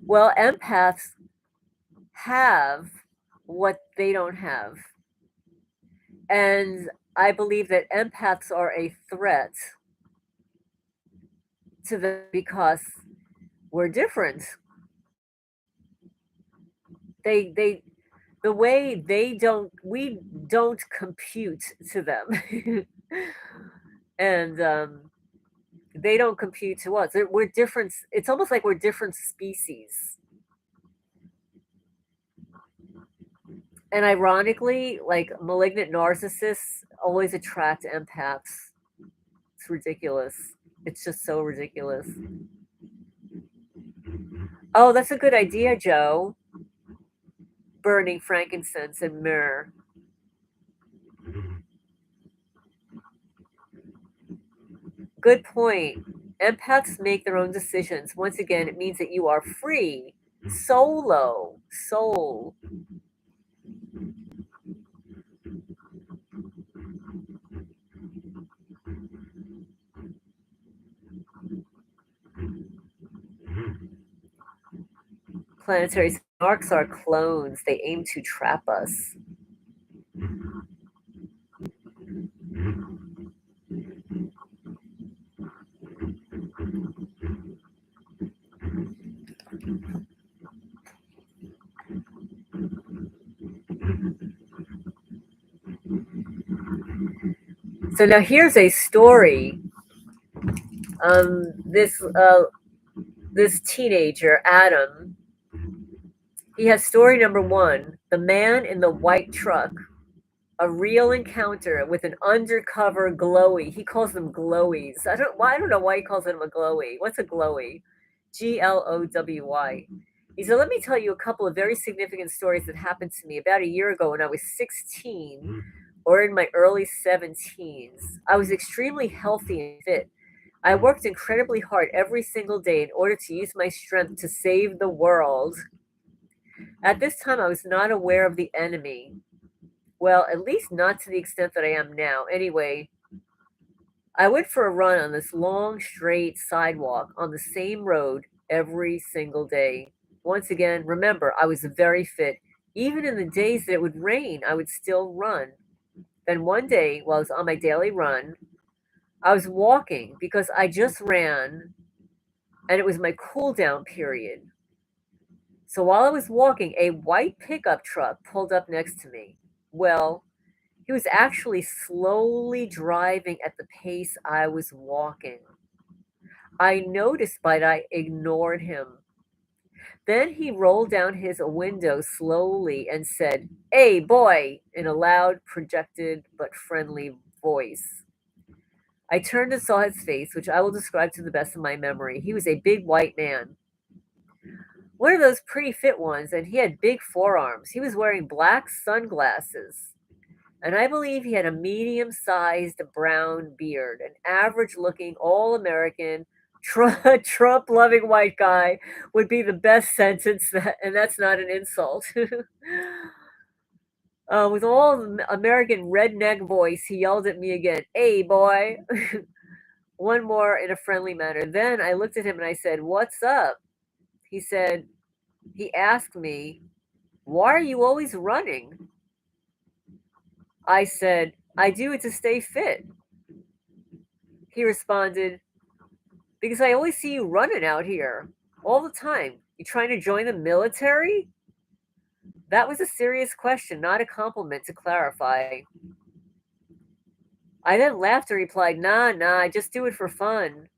Well, empaths have what they don't have. And I believe that empaths are a threat to them because we're different. They the way they don't we don't compute to them. And they don't compute to us. We're different. It's almost like we're different species. And ironically, like malignant narcissists always attract empaths. It's ridiculous. It's just so ridiculous. Oh, that's a good idea, Joe. Burning frankincense and myrrh. Good point. Empaths make their own decisions. Once again, it means that you are free. Solo. Soul. Planetary snarks are clones. They aim to trap us. So now here's a story. This teenager, Adam, he has story number one: the man in the white truck. A real encounter with an undercover glowy. He calls them glowies. I don't know why he calls them a glowy. What's a glowy? GLOWY. He said, let me tell you a couple of very significant stories that happened to me about a year ago when I was 16 or in my early 17s. I was extremely healthy and fit. I worked incredibly hard every single day in order to use my strength to save the world. At this time, I was not aware of the enemy. Well, at least not to the extent that I am now. Anyway, I went for a run on this long, straight sidewalk on the same road every single day. Once again, remember, I was very fit. Even in the days that it would rain, I would still run. Then one day, while I was on my daily run, I was walking because I just ran and it was my cool down period. So while I was walking, a white pickup truck pulled up next to me. Well, he was actually slowly driving at the pace I was walking. I noticed, but I ignored him. Then he rolled down his window slowly and said, "Hey, boy," in a loud, projected, but friendly voice. I turned and saw his face, which I will describe to the best of my memory. He was a big white man, one of those pretty fit ones, and he had big forearms. He was wearing black sunglasses. And I believe he had a medium sized brown beard, an average looking, all American, Trump loving white guy would be the best sentence, and that's not an insult. With all American redneck voice, he yelled at me again, "Hey, boy." One more in a friendly manner. Then I looked at him and I said, "What's up?" He said, he asked me, "Why are you always running?" I said, "I do it to stay fit." He responded, "Because I always see you running out here all the time. You trying to join the military?" That was a serious question, not a compliment, to clarify. I then laughed and replied, "Nah, nah, I just do it for fun.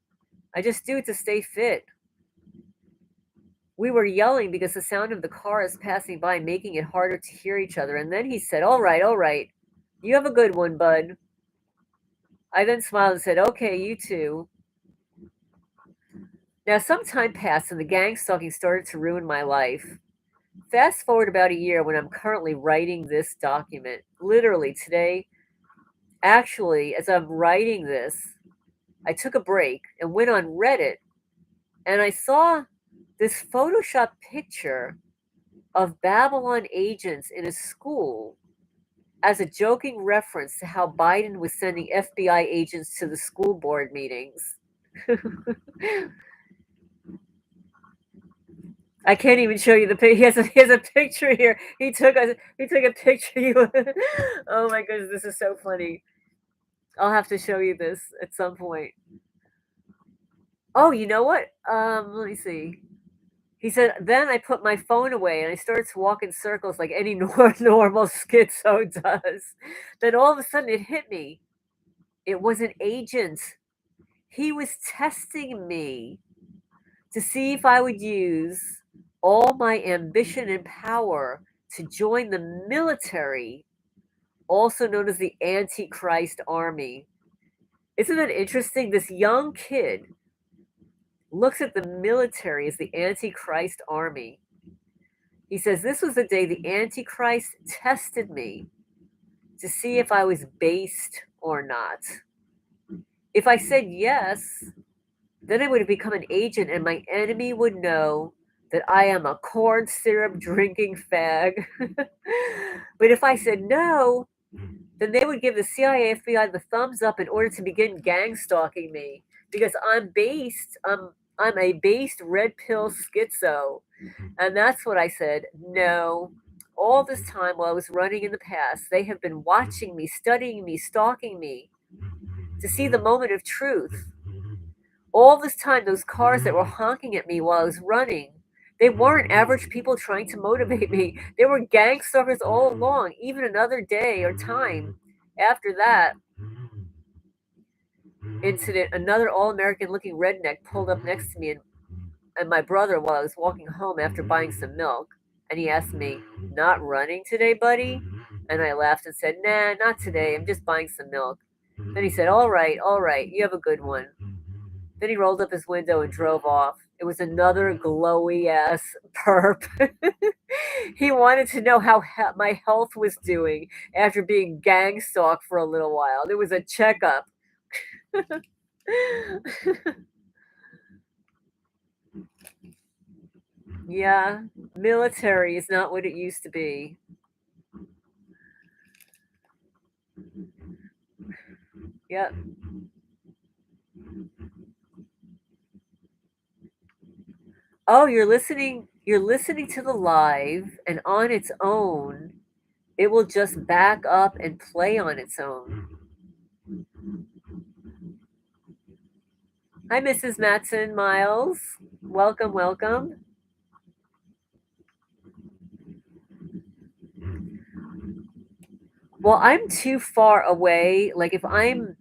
I just do it to stay fit." We were yelling because the sound of the cars passing by making it harder to hear each other. And then he said, "All right, all right. You have a good one, bud." I then smiled and said, "Okay, you too." Now, some time passed and the gang stalking started to ruin my life. Fast forward about a year when I'm currently writing this document. Literally today, actually, as I'm writing this, I took a break and went on Reddit and I saw this Photoshop picture of Babylon agents in a school as a joking reference to how Biden was sending FBI agents to the school board meetings. I can't even show you the picture. He has a picture here. He took a picture. Oh my goodness, this is so funny. I'll have to show you this at some point. Oh, you know what? Let me see. He said, then I put my phone away and I started to walk in circles like any normal schizo does. Then all of a sudden it hit me. It was an agent. He was testing me to see if I would use all my ambition and power to join the military, also known as the Antichrist Army. Isn't that interesting? This young kid looks at the military as the Antichrist army. He says, "This was the day the Antichrist tested me to see if I was based or not. If I said yes, then I would have become an agent and my enemy would know that I am a corn syrup drinking fag. But if I said no, then they would give the CIA, FBI the thumbs up in order to begin gang stalking me because I'm a based red pill schizo." And that's what I said. No. All this time while I was running in the past, they have been watching me, studying me, stalking me to see the moment of truth. All this time, those cars that were honking at me while I was running, they weren't average people trying to motivate me. They were gang stalkers all along. Even another day or time after that incident, another all American looking redneck pulled up next to me and my brother while I was walking home after buying some milk. And he asked me, "Not running today, buddy?" And I laughed and said, "Nah, not today. I'm just buying some milk." Then he said, all right, you have a good one." Then he rolled up his window and drove off. It was another glowy ass perp. He wanted to know how my health was doing after being gang stalked for a little while. It was a checkup. Yeah, military is not what it used to be. Yep. Oh, you're listening to the live and on its own, it will just back up and play on its own. Hi, Mrs. Matson Miles. Welcome, welcome. Well, I'm too far away. Like if I'm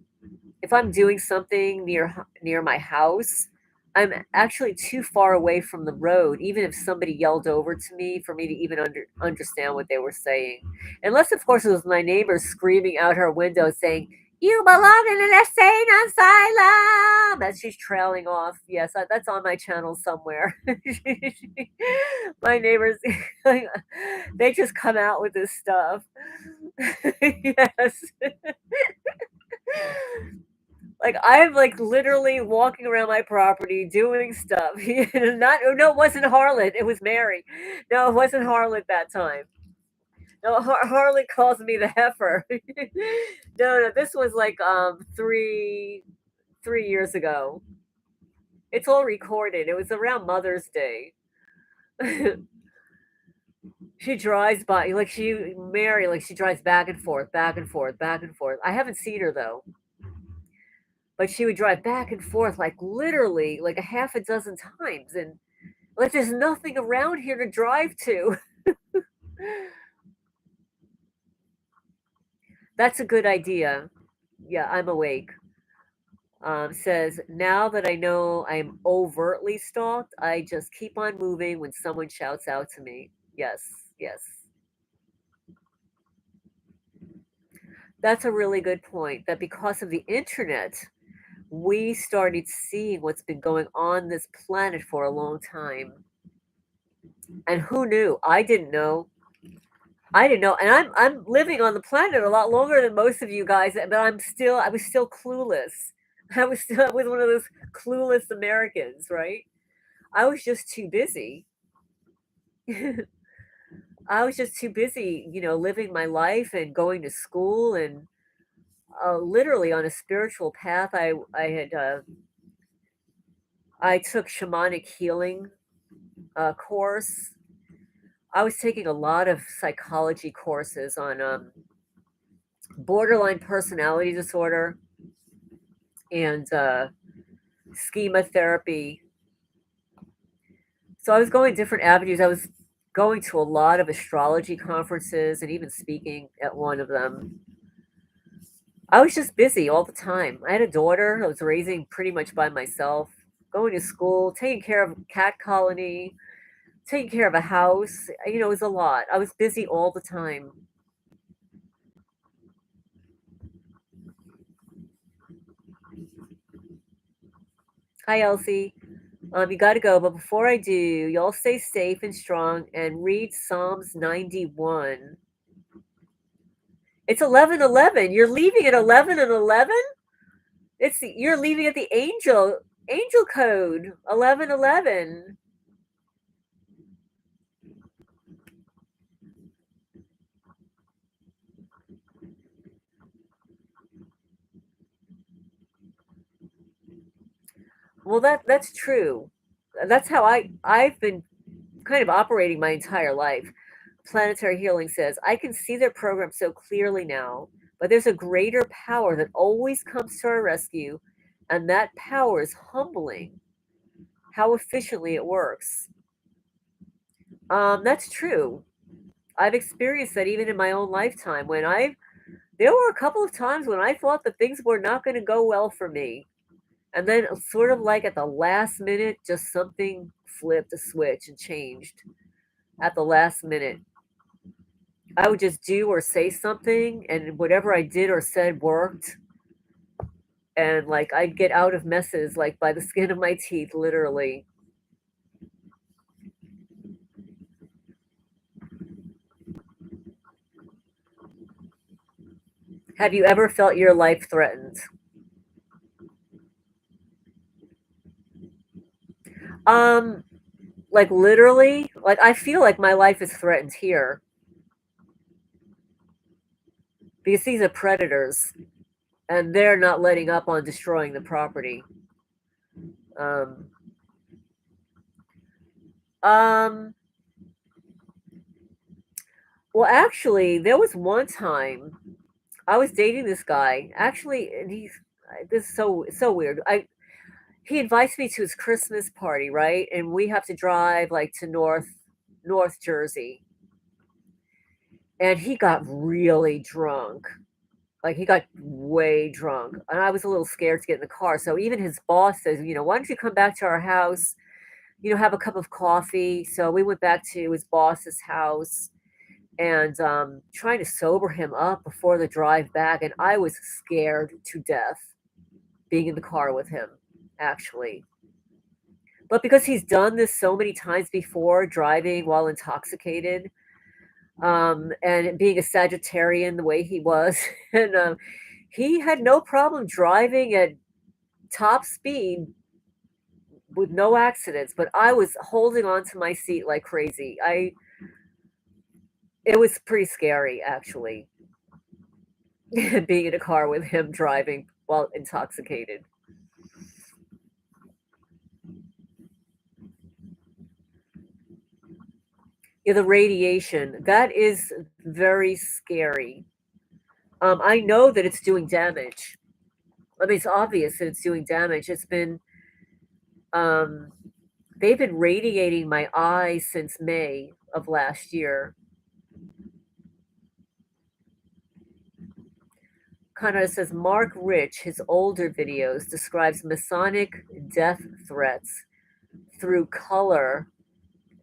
doing something near my house, I'm actually too far away from the road, even if somebody yelled over to me for me to even understand what they were saying. Unless, of course, it was my neighbor screaming out her window saying, "You belong in an insane asylum!" As she's trailing off. Yes, that's on my channel somewhere. My neighbors, they just come out with this stuff. Yes. Like I'm like literally walking around my property doing stuff. Not no, it wasn't Harlot. It was Mary. No, it wasn't Harlot that time. No, Harlot calls me the heifer. No, no, this was like 3 years ago. It's all recorded. It was around Mother's Day. She drives by like Mary, like she drives back and forth, back and forth, back and forth. I haven't seen her though. But she would drive back and forth like literally like a half a dozen times and like there's nothing around here to drive to. That's a good idea. Yeah, I'm awake. Says, now that I know I'm overtly stalked, I just keep on moving when someone shouts out to me. Yes, yes. That's a really good point. That because of the internet, we started seeing what's been going on this planet for a long time. And who knew? I didn't know. I didn't know, and I'm living on the planet a lot longer than most of you guys, but I was still clueless. I was one of those clueless Americans, right? I was just too busy. I was just too busy, living my life and going to school and literally on a spiritual path. I took shamanic healing course. I was taking a lot of psychology courses on borderline personality disorder and schema therapy. So I was going different avenues. I was going to a lot of astrology conferences and even speaking at one of them. I was just busy all the time. I had a daughter I was raising pretty much by myself, going to school, taking care of a cat colony, taking care of a house. It was a lot. I was busy all the time. Hi, Elsie. You got to go, but before I do, y'all stay safe and strong and read Psalms 91. It's 11:11. You're leaving at 11 and 11? You're leaving at the angel code 11:11. Well, that's true. That's how I've been kind of operating my entire life. Planetary Healing says, I can see their program so clearly now, but there's a greater power that always comes to our rescue, and that power is humbling how efficiently it works. That's true. I've experienced that even in my own lifetime there were a couple of times when I thought that things were not going to go well for me. And then, sort of like at the last minute, just something flipped a switch and changed at the last minute. I would just do or say something, and whatever I did or said worked. And like I'd get out of messes like by the skin of my teeth, literally. Have you ever felt your life threatened? Um, like literally, like I feel like my life is threatened here because these are predators and they're not letting up on destroying the property. Um, um, well, actually, there was one time I was dating this guy. Actually, and this is so weird. I He invites me to his Christmas party, right? And we have to drive like to North Jersey. And he got really drunk. Like he got way drunk. And I was a little scared to get in the car. So even his boss says, why don't you come back to our house, have a cup of coffee. So we went back to his boss's house and trying to sober him up before the drive back. And I was scared to death being in the car with him, actually. But because he's done this so many times before, driving while intoxicated, and being a Sagittarian the way he was, and he had no problem driving at top speed with no accidents. But I was holding on to my seat like crazy. It was pretty scary, actually, being in a car with him driving while intoxicated. Yeah, the radiation, that is very scary. I know that it's doing damage. I mean, it's obvious that it's doing damage. Um, they've been radiating my eyes since May of last year. Conrad says Mark Rich, his older videos, describes Masonic death threats through color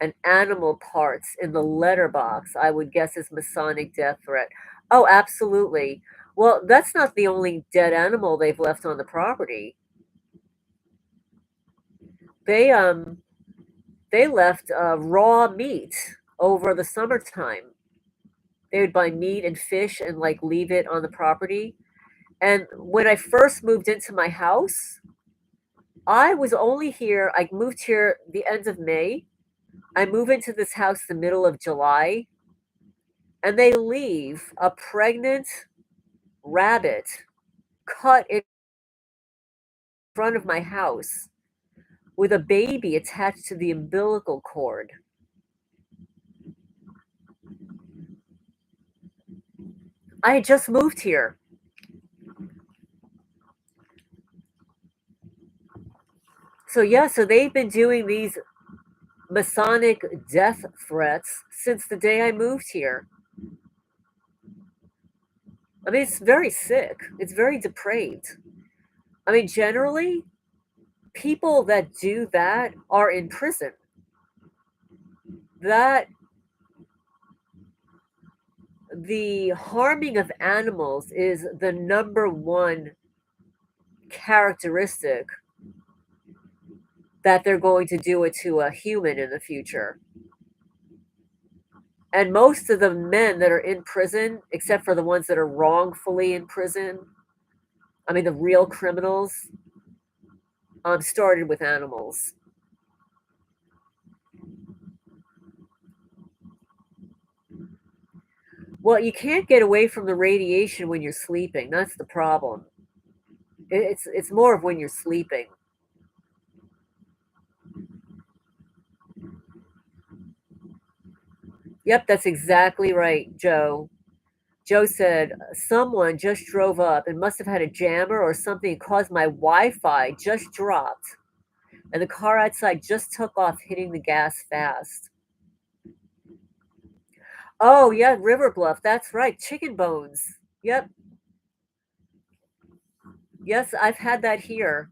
and animal parts in the letterbox. I would guess is Masonic death threat. Oh, absolutely. Well, that's not the only dead animal they've left on the property. They they left raw meat over the summertime. They would buy meat and fish and like leave it on the property. And when I first moved into my house, I moved here the end of May. I move into this house the middle of July, and they leave a pregnant rabbit cut in front of my house with a baby attached to the umbilical cord. I had just moved here. So yeah, so they've been doing these Masonic death threats since the day I moved here. I mean, it's very sick. It's very depraved. I mean, generally, people that do that are in prison. That the harming of animals is the number one characteristic that they're going to do it to a human in the future. And most of the men that are in prison, except for the ones that are wrongfully in prison, I mean, the real criminals, started with animals. Well, you can't get away from the radiation when you're sleeping. That's the problem. It's more of when you're sleeping. Yep, that's exactly right, Joe. Joe said, someone just drove up and must have had a jammer or something caused my Wi Fi just dropped. And the car outside just took off, hitting the gas fast. Oh, yeah, River Bluff. That's right. Chicken bones. Yep. Yes, I've had that here.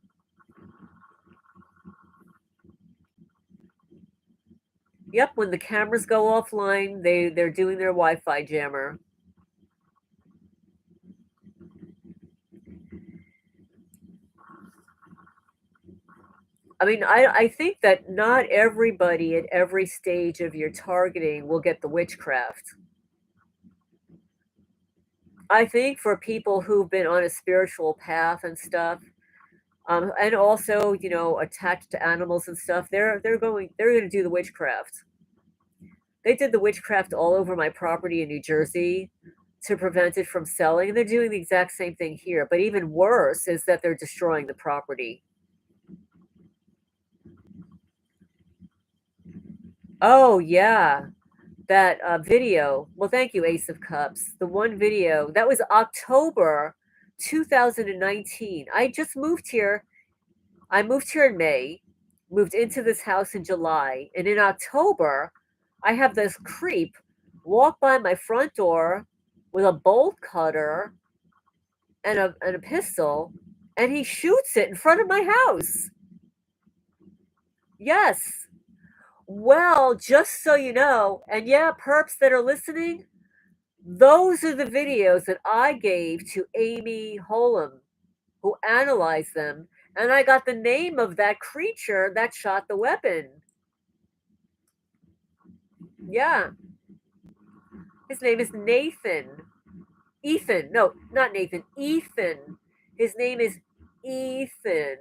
Yep, when the cameras go offline, they're doing their Wi-Fi jammer. I mean, I think that not everybody at every stage of your targeting will get the witchcraft. I think for people who've been on a spiritual path and stuff, and also, attached to animals and stuff, they're going to do the witchcraft. They did the witchcraft all over my property in New Jersey to prevent it from selling. And they're doing the exact same thing here. But even worse is that they're destroying the property. Oh, yeah. That video. Well, thank you, Ace of Cups. The one video that was October 2019. I just moved here. I moved here in May, moved into this house in July. And in October, I have this creep walk by my front door with a bolt cutter and a pistol, and he shoots it in front of my house. Yes. Well, just so you know, and yeah, perps that are listening, those are the videos that I gave to Amy Holem, who analyzed them, and I got the name of that creature that shot the weapon. Yeah, his name is Nathan. Ethan. No, not Nathan. Ethan. His name is Ethan.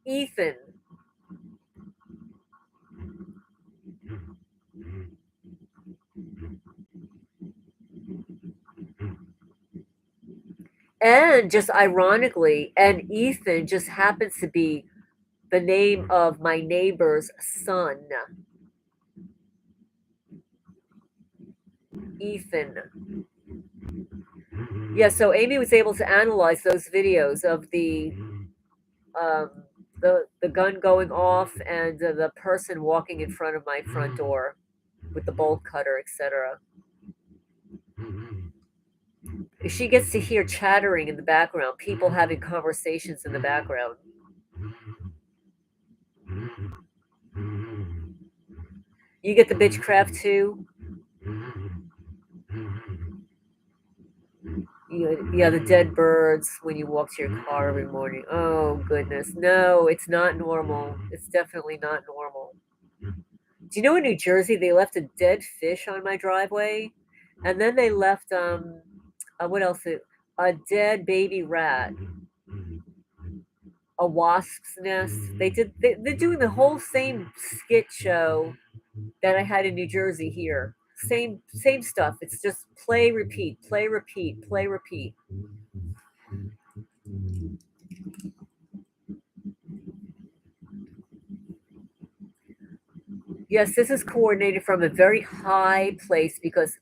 Ethan. And just ironically, and Ethan just happens to be the name of my neighbor's son. Ethan. Yeah, so Amy was able to analyze those videos of um, the gun going off and the person walking in front of my front door with the bolt cutter, etc. She gets to hear chattering in the background, people having conversations in the background. You get the bitchcraft too? Yeah, the dead birds when you walk to your car every morning. Oh, goodness. No, it's not normal. It's definitely not normal. Do you know in New Jersey they left a dead fish on my driveway? And then they left, what else? A dead baby rat, a wasp's nest. They're doing the whole same skit show that I had in New Jersey here. Same stuff. It's just play, repeat, play, repeat, play, repeat. Yes, this is coordinated from a very high place because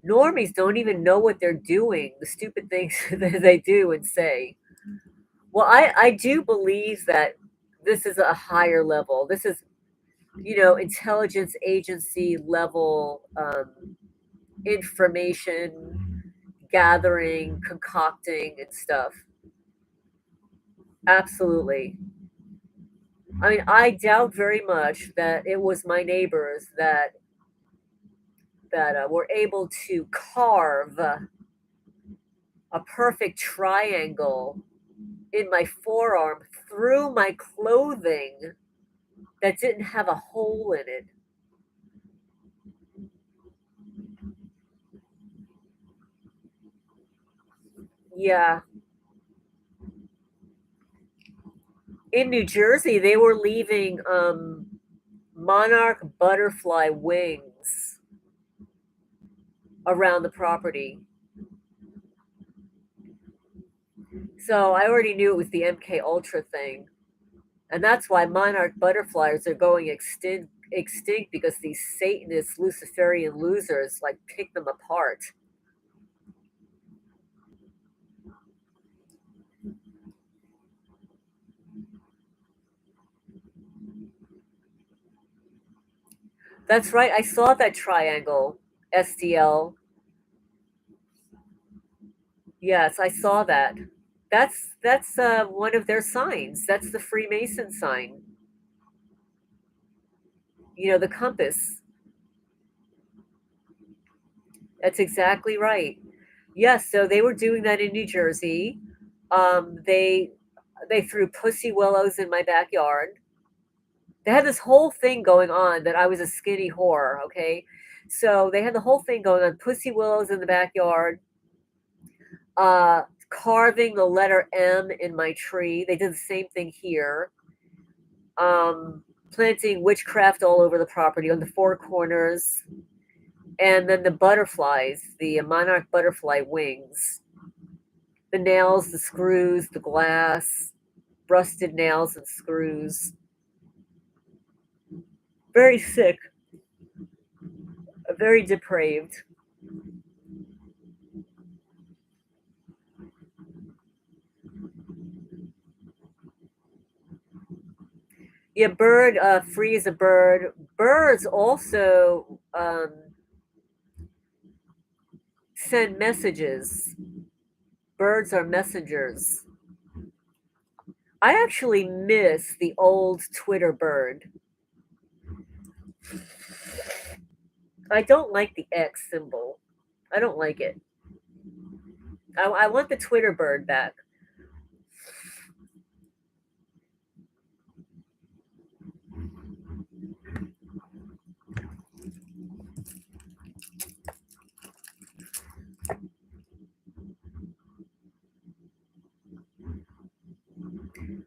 normies don't even know what they're doing, the stupid things that they do and say. Well, I do believe that this is a higher level. This is, intelligence agency level information gathering, concocting, and stuff. Absolutely. I mean, I doubt very much that it was my neighbors that were able to carve a perfect triangle in my forearm through my clothing that didn't have a hole in it. Yeah. In New Jersey, they were leaving monarch butterfly wings around the property. So I already knew it was the MKUltra thing. And that's why monarch butterflies are going extinct because these Satanist Luciferian losers like pick them apart. That's right. I saw that triangle, SDL. Yes, I saw that. That's one of their signs. That's the Freemason sign. The compass. That's exactly right. Yes, so they were doing that in New Jersey. They threw pussy willows in my backyard. They had this whole thing going on that I was a skinny whore, okay? So they had the whole thing going on, pussy willows in the backyard, carving the letter M in my tree. They did the same thing here. Planting witchcraft all over the property on the four corners. And then the butterflies, the monarch butterfly wings, the nails, the screws, the glass, rusted nails and screws. Very sick, very depraved. Yeah, bird, free as a bird. Birds also send messages. Birds are messengers. I actually miss the old Twitter bird. I don't like the X symbol. I don't like it. I want the Twitter bird back.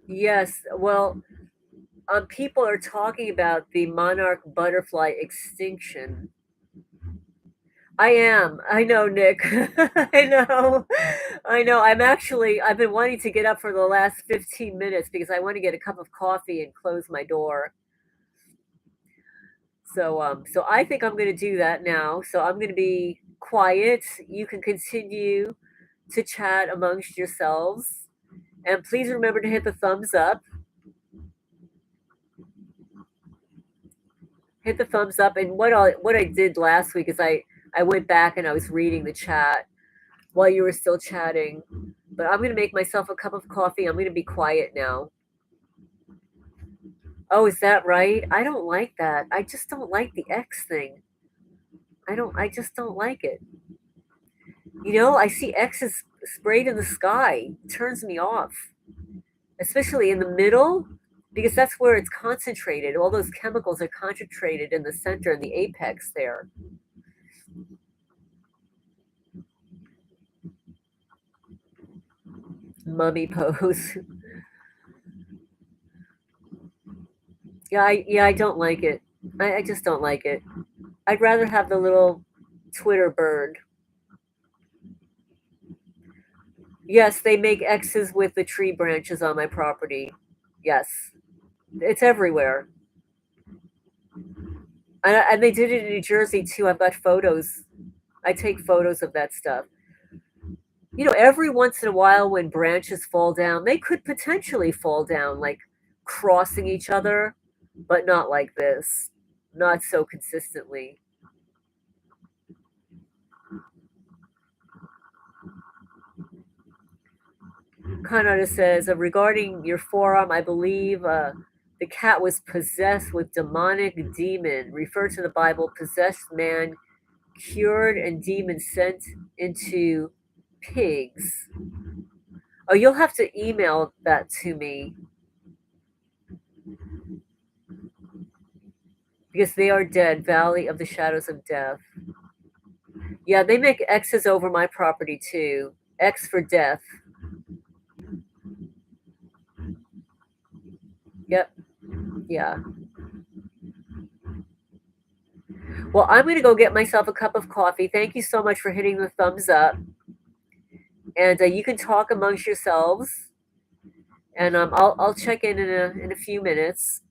Yes, well, people are talking about the monarch butterfly extinction. I am. I know, Nick. I know. I know. I've been wanting to get up for the last 15 minutes because I want to get a cup of coffee and close my door. So I think I'm going to do that now. So I'm going to be quiet. You can continue to chat amongst yourselves. And please remember to hit the thumbs up. Hit the thumbs up. And what I did last week is I went back and I was reading the chat while you were still chatting. But I'm going to make myself a cup of coffee. I'm going to be quiet now. Oh, is that right? I don't like that. I just don't like the X thing. I just don't like it. I see X's sprayed in the sky. It turns me off, especially in the middle, because that's where it's concentrated. All those chemicals are concentrated in the center, in the apex there. Mummy pose. Yeah, I don't like it. I just don't like it. I'd rather have the little Twitter bird. Yes, they make X's with the tree branches on my property. Yes, it's everywhere. And they did it in New Jersey too. I've got photos. I take photos of that stuff. Every once in a while when branches fall down, they could potentially fall down, like crossing each other, but not like this. Not so consistently. Kanada says, regarding your forearm, I believe the cat was possessed with demonic demon. Refer to the Bible, possessed man cured and demon sent into pigs. Oh, you'll have to email that to me because they are dead. Valley of the Shadows of Death. Yeah, they make X's over my property too. X for death. Yep. Yeah. Well, I'm going to go get myself a cup of coffee. Thank you so much for hitting the thumbs up. And you can talk amongst yourselves. And I'll check in a few minutes.